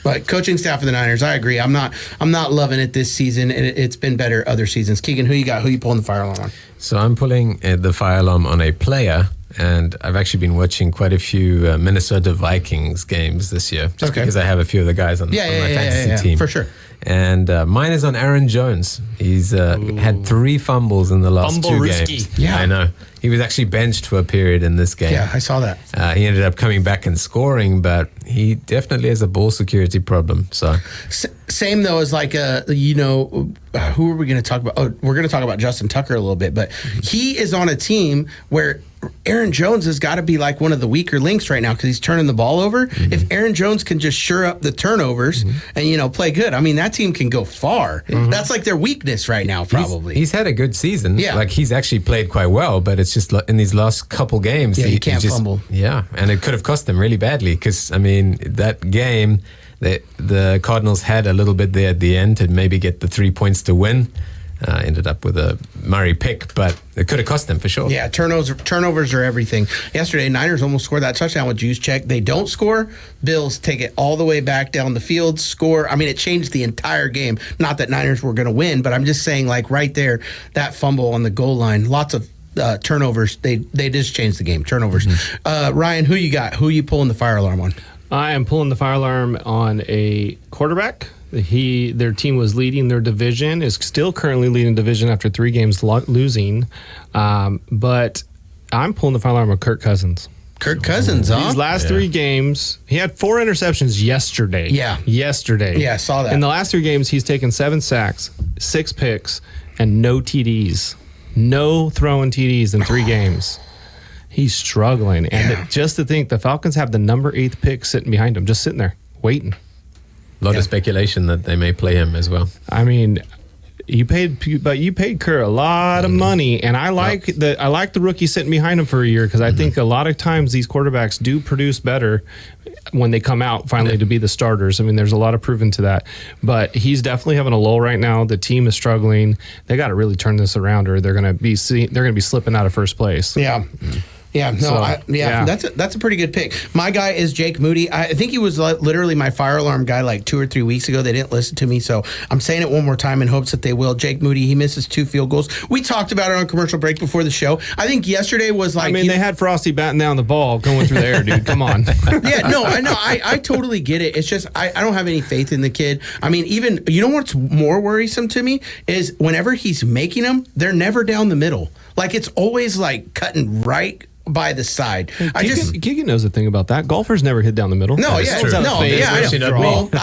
But coaching staff of the Niners, I agree. I'm not loving it this season. It's been better other seasons. Keegan, who you got? Who you pulling the fire alarm on? So I'm pulling the fire alarm on a player, and I've actually been watching quite a few Minnesota Vikings games this year, just because I have a few of the guys on my fantasy team. For sure. And mine is on Aaron Jones. He's had 3 fumbles in the last 2 games. Yeah, I know. He was actually benched for a period in this game. Yeah, I saw that. He ended up coming back and scoring, but he definitely has a ball security problem. So same though as like who are we going to talk about? Oh, we're going to talk about Justin Tucker a little bit, but he is on a team where Aaron Jones has got to be like one of the weaker links right now because he's turning the ball over. Mm-hmm. If Aaron Jones can just shore up the turnovers and play good, I mean that team can go far. Mm-hmm. That's like their weakness right now, probably. He's had a good season. Yeah, like he's actually played quite well, but it's just in these last couple games, he can't fumble. Yeah, and it could have cost them really badly because I mean that game, the Cardinals had a little bit there at the end to maybe get the 3 points to win. Ended up with a Murray pick, but it could have cost them for sure. Yeah, turnovers are everything. Yesterday, Niners almost scored that touchdown with Juszczyk. They don't score. Bills take it all the way back down the field, score. I mean, it changed the entire game. Not that Niners were going to win, but I'm just saying, like right there, that fumble on the goal line, lots of turnovers. They just changed the game. Turnovers. Ryan, who you got? Who you pulling the fire alarm on? I am pulling the fire alarm on a quarterback. Their team was leading their division, is still currently leading division after 3 games losing. But I'm pulling the fire alarm on Kirk Cousins. Kirk Cousins, huh? These last 3 games, he had 4 interceptions yesterday. Yesterday. Yeah, I saw that. In the last 3 games, he's taken 7 sacks, 6 picks, and no TDs. No throwing TDs in 3 games. He's struggling. And just to think, the Falcons have the number 8th pick sitting behind him, just sitting there, waiting. A lot of speculation that they may play him as well. I mean, you paid Kerr a lot of money, and I like the rookie sitting behind him for a year because I think a lot of times these quarterbacks do produce better when they come out finally to be the starters. I mean, there's a lot of proven to that, but he's definitely having a lull right now. The team is struggling. They got to really turn this around, or they're going to be slipping out of first place. Yeah. Yeah, that's a pretty good pick. My guy is Jake Moody. I think he was literally my fire alarm guy like 2 or 3 weeks ago. They didn't listen to me, so I'm saying it one more time in hopes that they will. Jake Moody, he misses 2 field goals. We talked about it on commercial break before the show. I think yesterday was like... I mean, they had Frosty batting down the ball going through the air, dude. Come on. Yeah, no, I know. I totally get it. It's just I don't have any faith in the kid. I mean, even... You know what's more worrisome to me is whenever he's making them, they're never down the middle. Like, it's always like cutting right by the side. Keegan knows the thing about that. Golfers never hit down the middle. I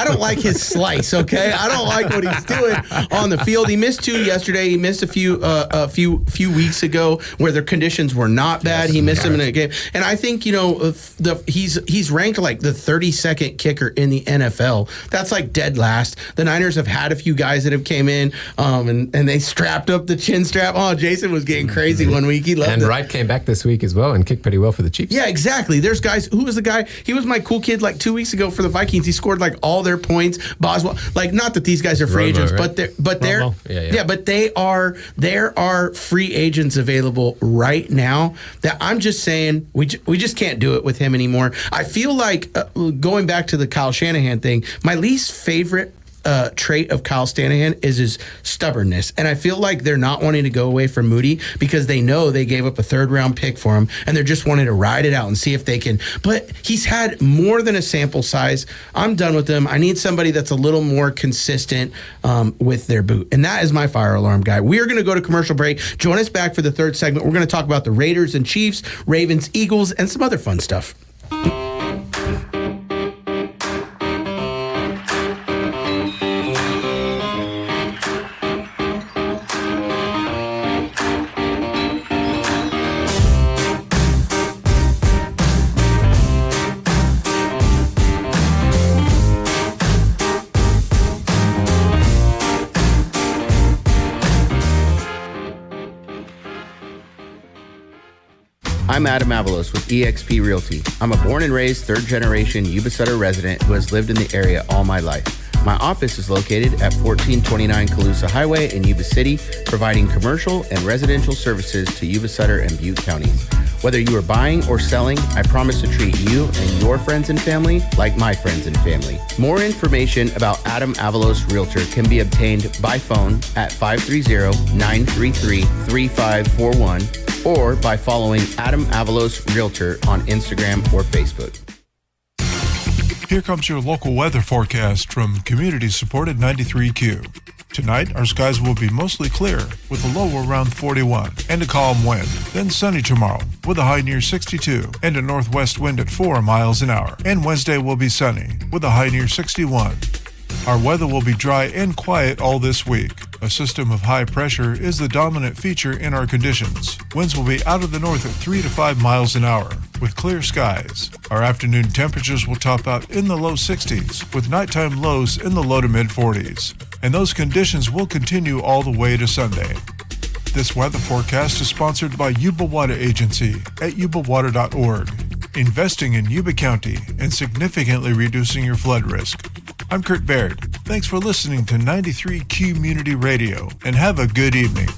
don't like his slice. Okay, I don't like what he's doing on the field. He missed 2 yesterday. He missed a few weeks ago where the conditions were not bad. He missed them in a game, and I think he's ranked like the 32nd kicker in the NFL. That's like dead last. The Niners have had a few guys that have came in and they strapped up the chin strap. Oh, Jason was getting crazy one week. He loved it. And Wright came back this week as well and kicked pretty well for the Chiefs. Yeah, exactly. There's guys. Who was the guy? He was my cool kid like 2 weeks ago for the Vikings. He scored like all their points. Boswell. Like, not that these guys are free agents, right? There are free agents available right now that I'm just saying we just can't do it with him anymore. I feel like going back to the Kyle Shanahan thing, my least favorite trait of Kyle Shanahan is his stubbornness. And I feel like they're not wanting to go away from Moody because they know they gave up a 3rd round pick for him and they're just wanting to ride it out and see if they can. But he's had more than a sample size. I'm done with him. I need somebody that's a little more consistent with their boot. And that is my fire alarm guy. We are going to go to commercial break. Join us back for the 3rd segment. We're going to talk about the Raiders and Chiefs, Ravens, Eagles, and some other fun stuff. I'm Adam Avalos with eXp Realty. I'm a born and raised third-generation Yuba Sutter resident who has lived in the area all my life. My office is located at 1429 Colusa Highway in Yuba City, providing commercial and residential services to Yuba Sutter and Butte counties. Whether you are buying or selling, I promise to treat you and your friends and family like my friends and family. More information about Adam Avalos Realtor can be obtained by phone at 530-933-3541 or by following Adam Avalos Realtor on Instagram or Facebook. Here comes your local weather forecast from community-supported 93Q. Tonight, our skies will be mostly clear with a low around 41 and a calm wind. Then sunny tomorrow with a high near 62 and a northwest wind at 4 miles an hour. And Wednesday will be sunny with a high near 61. Our weather will be dry and quiet all this week. A system of high pressure is the dominant feature in our conditions. Winds will be out of the north at 3 to 5 miles an hour with clear skies. Our afternoon temperatures will top out in the low 60s with nighttime lows in the low to mid 40s. And those conditions will continue all the way to Sunday. This weather forecast is sponsored by Yuba Water Agency at yubawater.org, investing in Yuba County and significantly reducing your flood risk. I'm Kurt Baird. Thanks for listening to 93 Community Radio, and have a good evening.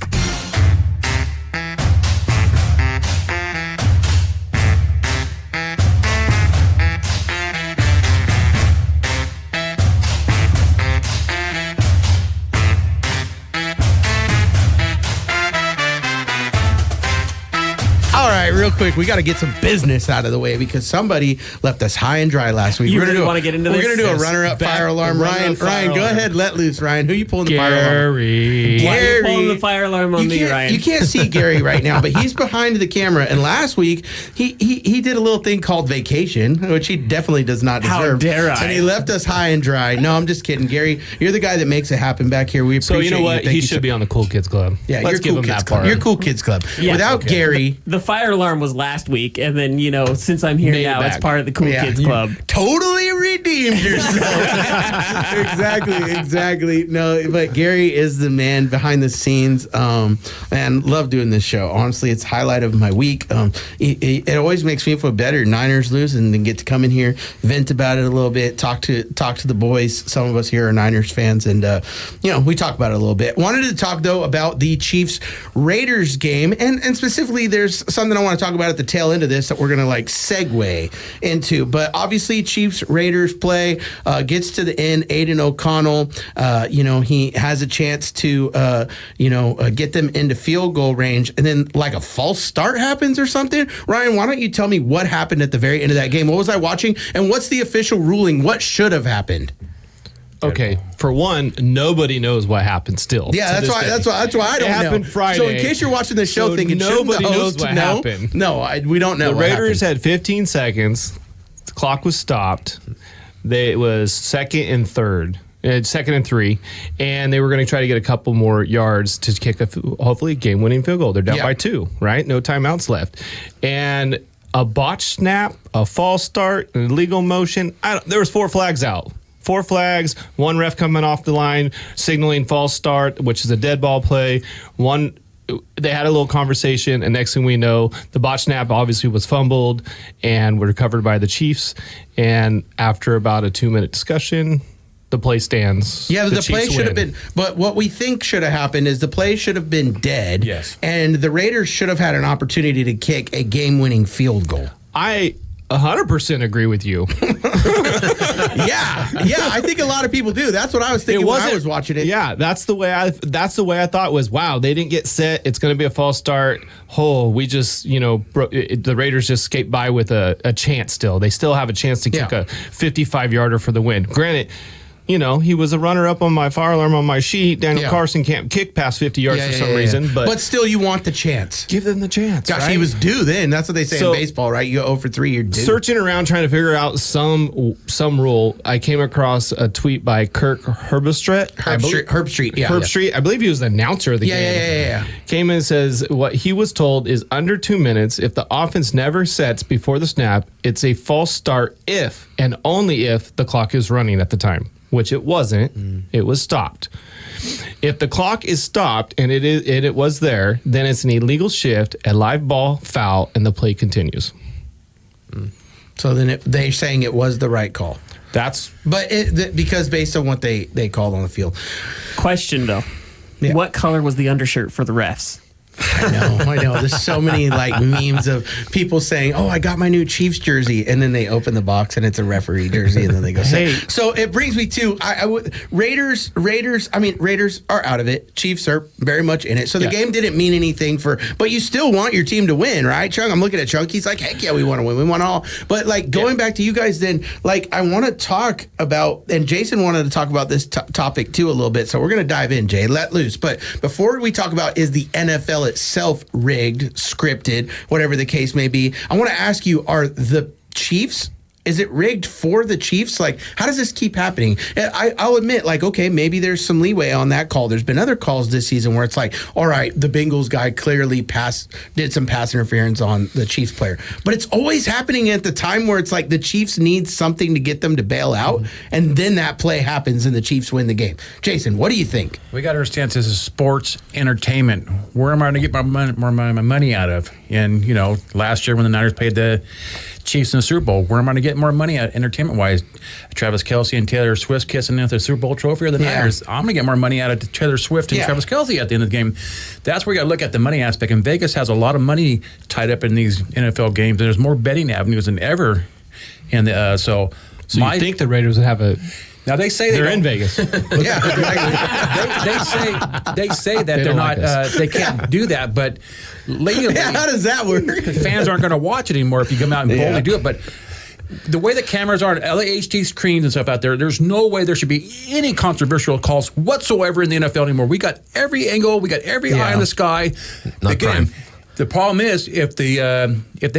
Real quick, we got to get some business out of the way because somebody left us high and dry last week. You really want to get into this? We're going to do a runner-up fire alarm. Ryan, go ahead, let loose. Ryan, who you pulling the fire alarm? Gary. Why are you pulling the fire alarm on me, Ryan? You can't see Gary right now, but he's behind the camera. And last week, he did a little thing called vacation, which he definitely does not deserve. How dare I? And he left us high and dry. No, I'm just kidding. Gary, you're the guy that makes it happen back here. We appreciate you know what? You. He should be on the Cool Kids Club. Yeah, let's give cool him kids that club. part. You're Cool Kids Club. Yeah, Without Gary. The fire alarm was last week, and then, since I'm here now, it's part of the Cool Kids Club. Totally redeemed yourself. Exactly. No, but Gary is the man behind the scenes, and love doing this show. Honestly, it's highlight of my week. It always makes me feel better. Niners lose, and then get to come in here, vent about it a little bit, talk to the boys. Some of us here are Niners fans, and we talk about it a little bit. Wanted to talk though about the Chiefs Raiders game, and specifically, there's something I want to talk about at the tail end of this that we're gonna segue into. But obviously, Chiefs Raiders play gets to the end. Aiden O'Connell, he has a chance to get them into field goal range, and then a false start happens or something. Ryan, why don't you tell me what happened at the very end of that game? What was I watching, and what's the official ruling? What should have happened? Okay, for one, nobody knows what happened still. Yeah, that's why I don't know. It happened Friday. So in case you're watching the show thinking nobody knows what happened. No, we don't know. The Raiders had 15 seconds. The clock was stopped. It was second and 3, and they were going to try to get a couple more yards to kick hopefully a game-winning field goal. They're down by 2, right? No timeouts left, and a botch snap, a false start, an illegal motion. There was 4 flags out. 4 flags, 1 ref coming off the line, signaling false start, which is a dead ball play. They had a little conversation, and next thing we know, the botch snap obviously was fumbled and were recovered by the Chiefs. And after about a 2-minute discussion, the play stands. Yeah, the play should have been. But what we think should have happened is the play should have been dead. Yes. And the Raiders should have had an opportunity to kick a game-winning field goal. I 100% agree with you. Yeah, I think a lot of people do. That's what I was thinking when I was watching it. Yeah, that's the way I thought was, wow, they didn't get set. It's going to be a false start. We just, the Raiders just skate by with a chance still. They still have a chance to kick a 55-yarder for the win. Granted, he was a runner-up on my fire alarm on my sheet. Daniel Carson can't kick past 50 yards for some reason. But still, you want the chance. Give them the chance. Gosh, right? he was due then. That's what they say in baseball, right? You go 0 for 3, you're due. Searching around trying to figure out some rule, I came across a tweet by Kirk Herbstreit. Herbstreit. I believe he was the announcer of the game. Yeah. Came in and says what he was told is under 2 minutes, if the offense never sets before the snap, it's a false start if and only if the clock is running at the time. which it wasn't, it was stopped. If the clock is stopped and it was there, then it's an illegal shift, a live ball foul, and the play continues. So then they're saying it was the right call. Because based on what they called on the field. Question though, what color was the undershirt for the refs? I know. There's so many like memes of people saying, "Oh, I got my new Chiefs jersey," and then they open the box and it's a referee jersey, and then they go. So it brings me to Raiders. I mean, Raiders are out of it. Chiefs are very much in it. So the game didn't mean anything but you still want your team to win, right? Chung, I'm looking at Chunk. He's like, "Heck yeah, we want to win. We want all." But like going back to you guys, then like I want to talk about, and Jason wanted to talk about this topic too a little bit. So we're gonna dive in, Jay. Let loose. But before we talk about is the NFL itself rigged, scripted, whatever the case may be, I want to ask you, are the Chiefs, is it rigged for the Chiefs? Like, how does this keep happening? I'll admit, like, okay, maybe there's some leeway on that call. There's been other calls this season where it's like, all right, the Bengals guy clearly did some pass interference on the Chiefs player. But it's always happening at the time where it's like the Chiefs need something to get them to bail out, and then that play happens and the Chiefs win the game. Jason, what do you think? We got to understand this is sports entertainment. Where am I going to get my money out of? And, last year when the Niners played the Chiefs in the Super Bowl, where am I going to get more money at entertainment-wise? Travis Kelce and Taylor Swift kissing at the Super Bowl trophy or the Niners? I'm going to get more money out of Taylor Swift and Travis Kelce at the end of the game. That's where you got to look at the money aspect. And Vegas has a lot of money tied up in these NFL games. And there's more betting avenues than ever. And so you think the Raiders would have a... Now they say they're in Vegas. They say that they're not. They can't do that, but legally, how does that work? Fans aren't going to watch it anymore if you come out and boldly do it. But the way the cameras are, LAHD screens and stuff out there, there's no way there should be any controversial calls whatsoever in the NFL anymore. We got every angle, we got every eye in the sky. Not crime. The problem is if they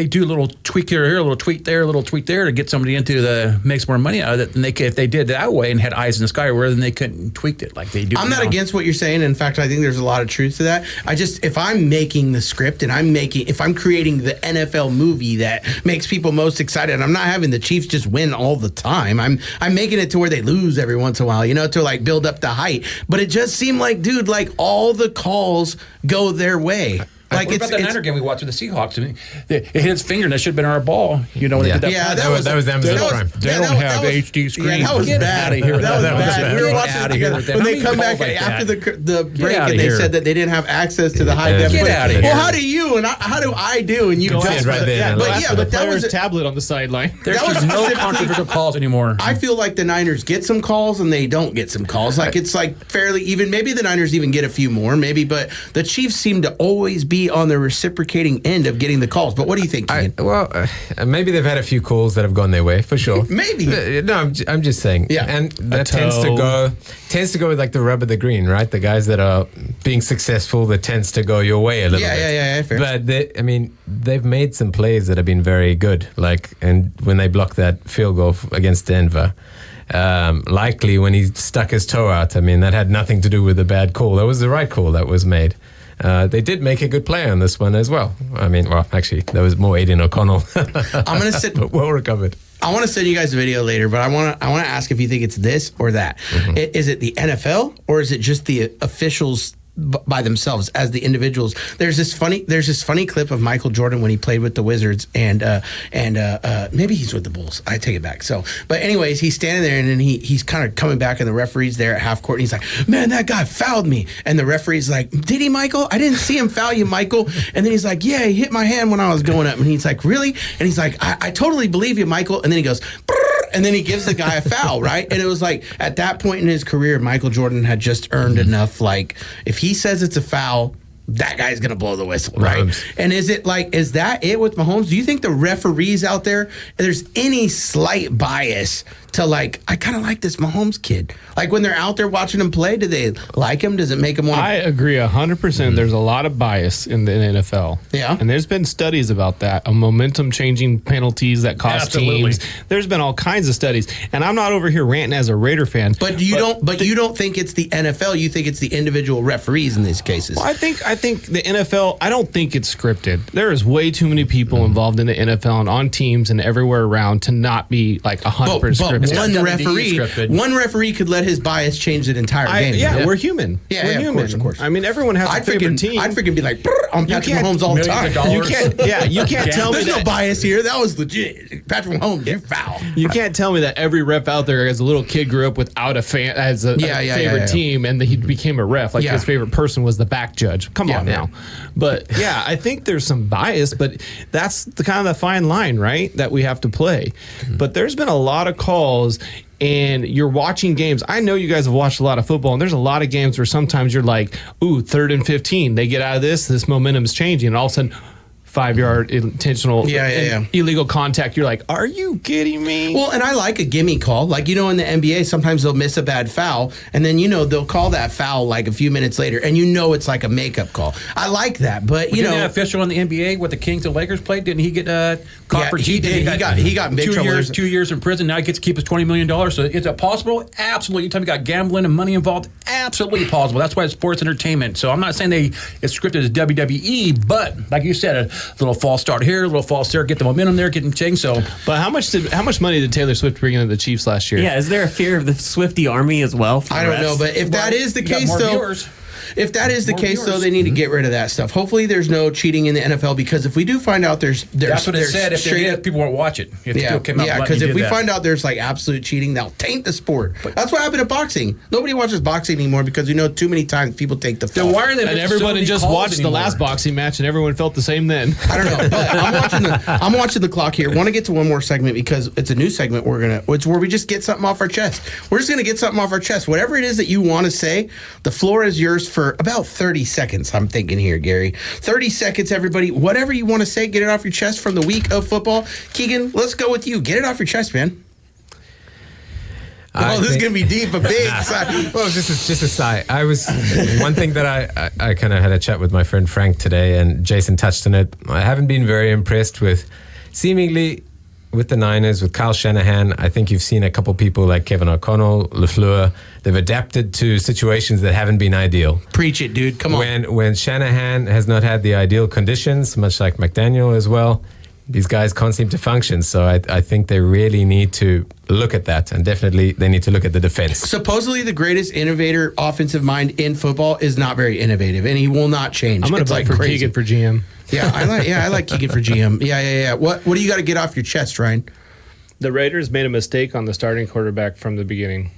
do a little tweak here, a little tweak there, a little tweak there to get somebody into makes more money out of it, then if they did that way and had eyes in the sky, where then they couldn't tweak it like they do. I'm not against what you're saying. In fact, I think there's a lot of truth to that. If I'm making the script and if I'm creating the NFL movie that makes people most excited, I'm not having the Chiefs just win all the time. I'm making it to where they lose every once in a while, to like build up the height. But it just seemed like, dude, like all the calls go their way. Like what about that Niner game we watched with the Seahawks? I mean, it hit its finger and that should have been our ball. When they did that. That was them. They don't have HD screens. That was bad. Out of here. That was bad. We were watching out of here. when they come back after the break and they said that they didn't have access to the high def. Get out of here. Well, how do you and how do I do? And you don't right there. But that was a tablet on the sideline. There's just no controversial calls anymore. I feel like the Niners get some calls and they don't get some calls. Like it's like fairly even. Maybe the Niners even get a few more. Maybe, but the Chiefs seem to always be on the reciprocating end of getting the calls. But what do you think, Keegan? Maybe they've had a few calls that have gone their way for sure. Maybe. No, I'm just saying. Yeah, and that tends to go with like the rub of the green, right? The guys that are being successful, that tends to go your way a little bit. Yeah, fair. But they've made some plays that have been very good. And when they blocked that field goal against Denver. Likely when he stuck his toe out, that had nothing to do with the bad call. That was the right call that was made. They did make a good play on this one as well. Actually, there was more Aiden O'Connell. I'm going to sit. Well recovered. I want to send you guys a video later, but I want to ask if you think it's this or that. Mm-hmm. Is it the NFL or is it just the officials by themselves as the individuals? There's this funny clip of Michael Jordan when he played with the Wizards and maybe he's with the Bulls. I take it back. But anyways, he's standing there and then he's kind of coming back and the referee's there at half court and he's like, "Man, that guy fouled me." And the referee's like, "Did he, Michael? I didn't see him foul you, Michael." And then he's like, "Yeah, he hit my hand when I was going up." And he's like, "Really?" And he's like, I totally believe you, Michael." And then he goes, "Brrr," and then he gives the guy a foul, right? And it was like at that point in his career, Michael Jordan had just earned enough. Like if he says it's a foul, that guy's going to blow the whistle, right? And is that it with Mahomes? Do you think the referees out there, there's any slight bias to I kind of like this Mahomes kid? Like when they're out there watching him play, do they like him? Does it make them want? I agree 100%. There's a lot of bias in the NFL. Yeah. And there's been studies about that, momentum changing penalties that cost teams. There's been all kinds of studies. And I'm not over here ranting as a Raider fan. But you don't think it's the NFL, you think it's the individual referees in these cases. Well, I think the NFL, I don't think it's scripted. There is way too many people involved in the NFL and on teams and everywhere around to not be 100% scripted. one referee could let his bias change the entire game. Yeah, we're human. Yeah, we're human. Of course. I mean, everyone has a favorite team. I'd freaking be like, on Patrick Mahomes all the time. You can't tell me there's no bias here. That was legit. Patrick Mahomes, you foul. You can't tell me that every ref out there as a little kid grew up without a fan as a favorite team, and that he became a ref. Like his favorite person was the back judge. Come on now. But yeah, I think there's some bias, but that's the kind of the fine line, right? That we have to play. But there's been a lot of calls. And you're watching games. I know you guys have watched a lot of football, and there's a lot of games where sometimes you're like, ooh, 3rd and 15. They get out of this momentum's changing, and all of a sudden, 5-yard intentional illegal contact. You're like, are you kidding me? Well, and I like a gimme call. Like, in the NBA, sometimes they'll miss a bad foul, and then, they'll call that foul like a few minutes later, and it's like a makeup call. I like that, but, Didn't that official in the NBA, what the Kings and Lakers played, didn't he get caught for cheating? He got in big trouble. 2 years in prison. Now he gets to keep his $20 million. So is it possible? Absolutely. Anytime you got gambling and money involved, absolutely possible. That's why it's sports entertainment. So I'm not saying it's scripted as WWE, but like you said, a little false start here, a little false there, get the momentum there, getting changed. So, but how much money did Taylor Swift bring into the Chiefs last year? Yeah, is there a fear of the Swiftie army as well? I don't know, but if that is the case, though. If that is the case, though, they need to get rid of that stuff. Hopefully, there's no cheating in the NFL, because if we do find out there's that's what it said. If there is, people won't watch it. Because if we find out there's like absolute cheating, they'll taint the sport. That's what happened to boxing. Nobody watches boxing anymore because too many times people take the fall. Then why are they? And everyone just watched the last boxing match, and everyone felt the same then. I don't know, but I'm watching the clock here. Want to get to one more segment because it's a new segment. It's where we just get something off our chest. We're just gonna get something off our chest. Whatever it is that you want to say, the floor is yours for about 30 seconds, I'm thinking here, Gary. 30 seconds, everybody. Whatever you want to say, get it off your chest from the week of football. Keegan, let's go with you. Get it off your chest, man. This is going to be deep, a big sigh. Well, just a sigh. One thing that I kind of had a chat with my friend Frank today, and Jason touched on it. I haven't been very impressed with with the Niners, with Kyle Shanahan. I think you've seen a couple people like Kevin O'Connell, LaFleur. They've adapted to situations that haven't been ideal. Preach it, dude. Come on. When Shanahan has not had the ideal conditions, much like McDaniel as well, these guys can't seem to function. So I think they really need to look at that, and definitely they need to look at the defense. Supposedly the greatest innovator offensive mind in football is not very innovative, and he will not change. I'm going to vote for Keegan for GM. Yeah, I like Keegan for GM. Yeah. What do you got to get off your chest, Ryan? The Raiders made a mistake on the starting quarterback from the beginning.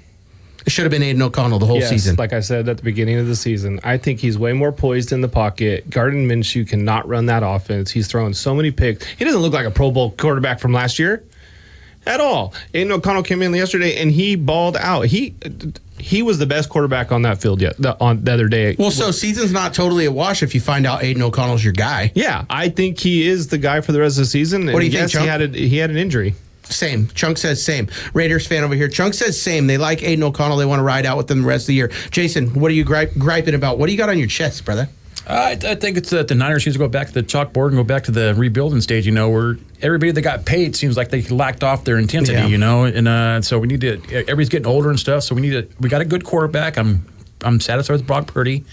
It should have been Aiden O'Connell the whole season. Like I said at the beginning of the season, I think he's way more poised in the pocket. Gardner Minshew cannot run that offense. He's throwing so many picks. He doesn't look like a Pro Bowl quarterback from last year at all. Aiden O'Connell came in yesterday and he balled out. He was the best quarterback on that field on the other day. Well, so season's not totally a wash if you find out Aiden O'Connell's your guy. Yeah, I think he is the guy for the rest of the season. What do you think, Chunk? He had an injury. Same. Chunk says same. Raiders fan over here. Chunk says same. They like Aiden O'Connell. They want to ride out with them the rest of the year. Jason, what are you griping about? What do you got on your chest, brother? I think it's that the Niners need to go back to the chalkboard and go back to the rebuilding stage, where everybody that got paid seems like they lacked off their intensity, and so we need to, everybody's getting older and stuff, so we got a good quarterback. I'm satisfied with Brock Purdy,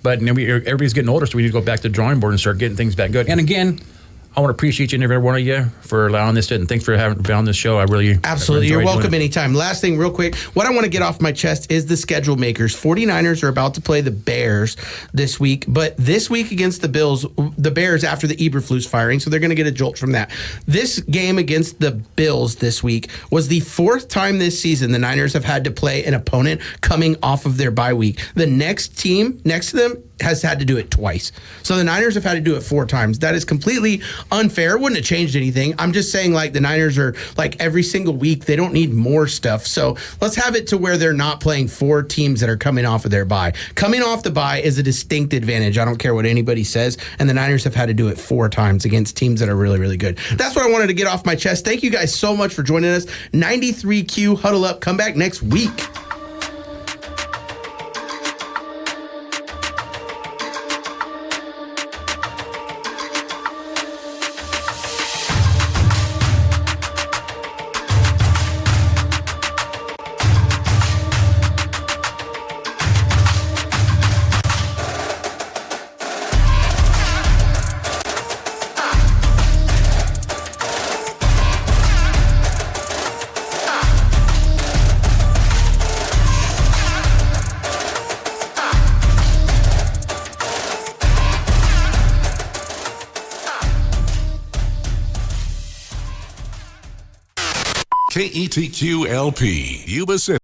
but everybody's getting older, so we need to go back to the drawing board and start getting things back good. And again, I want to appreciate each and every one of you for allowing this, and thanks for having me on this show. I really absolutely. You're welcome anytime. Last thing, real quick, what I want to get off my chest is the schedule makers. 49ers are about to play the Bears this week, but this week against the Bills, the Bears after the Eberflus firing, so they're going to get a jolt from that. This game against the Bills this week was the 4th time this season the Niners have had to play an opponent coming off of their bye week. The next team next to them has had to do it twice. So the Niners have had to do it 4 times. That is completely unfair. It wouldn't have changed anything. I'm just saying, the Niners are every single week, they don't need more stuff. So let's have it to where they're not playing 4 teams that are coming off of their bye. Coming off the bye is a distinct advantage. I don't care what anybody says. And the Niners have had to do it 4 times against teams that are really, really good. That's what I wanted to get off my chest. Thank you guys so much for joining us. 93Q Huddle Up. Come back next week. KETQ LP, Yuba City.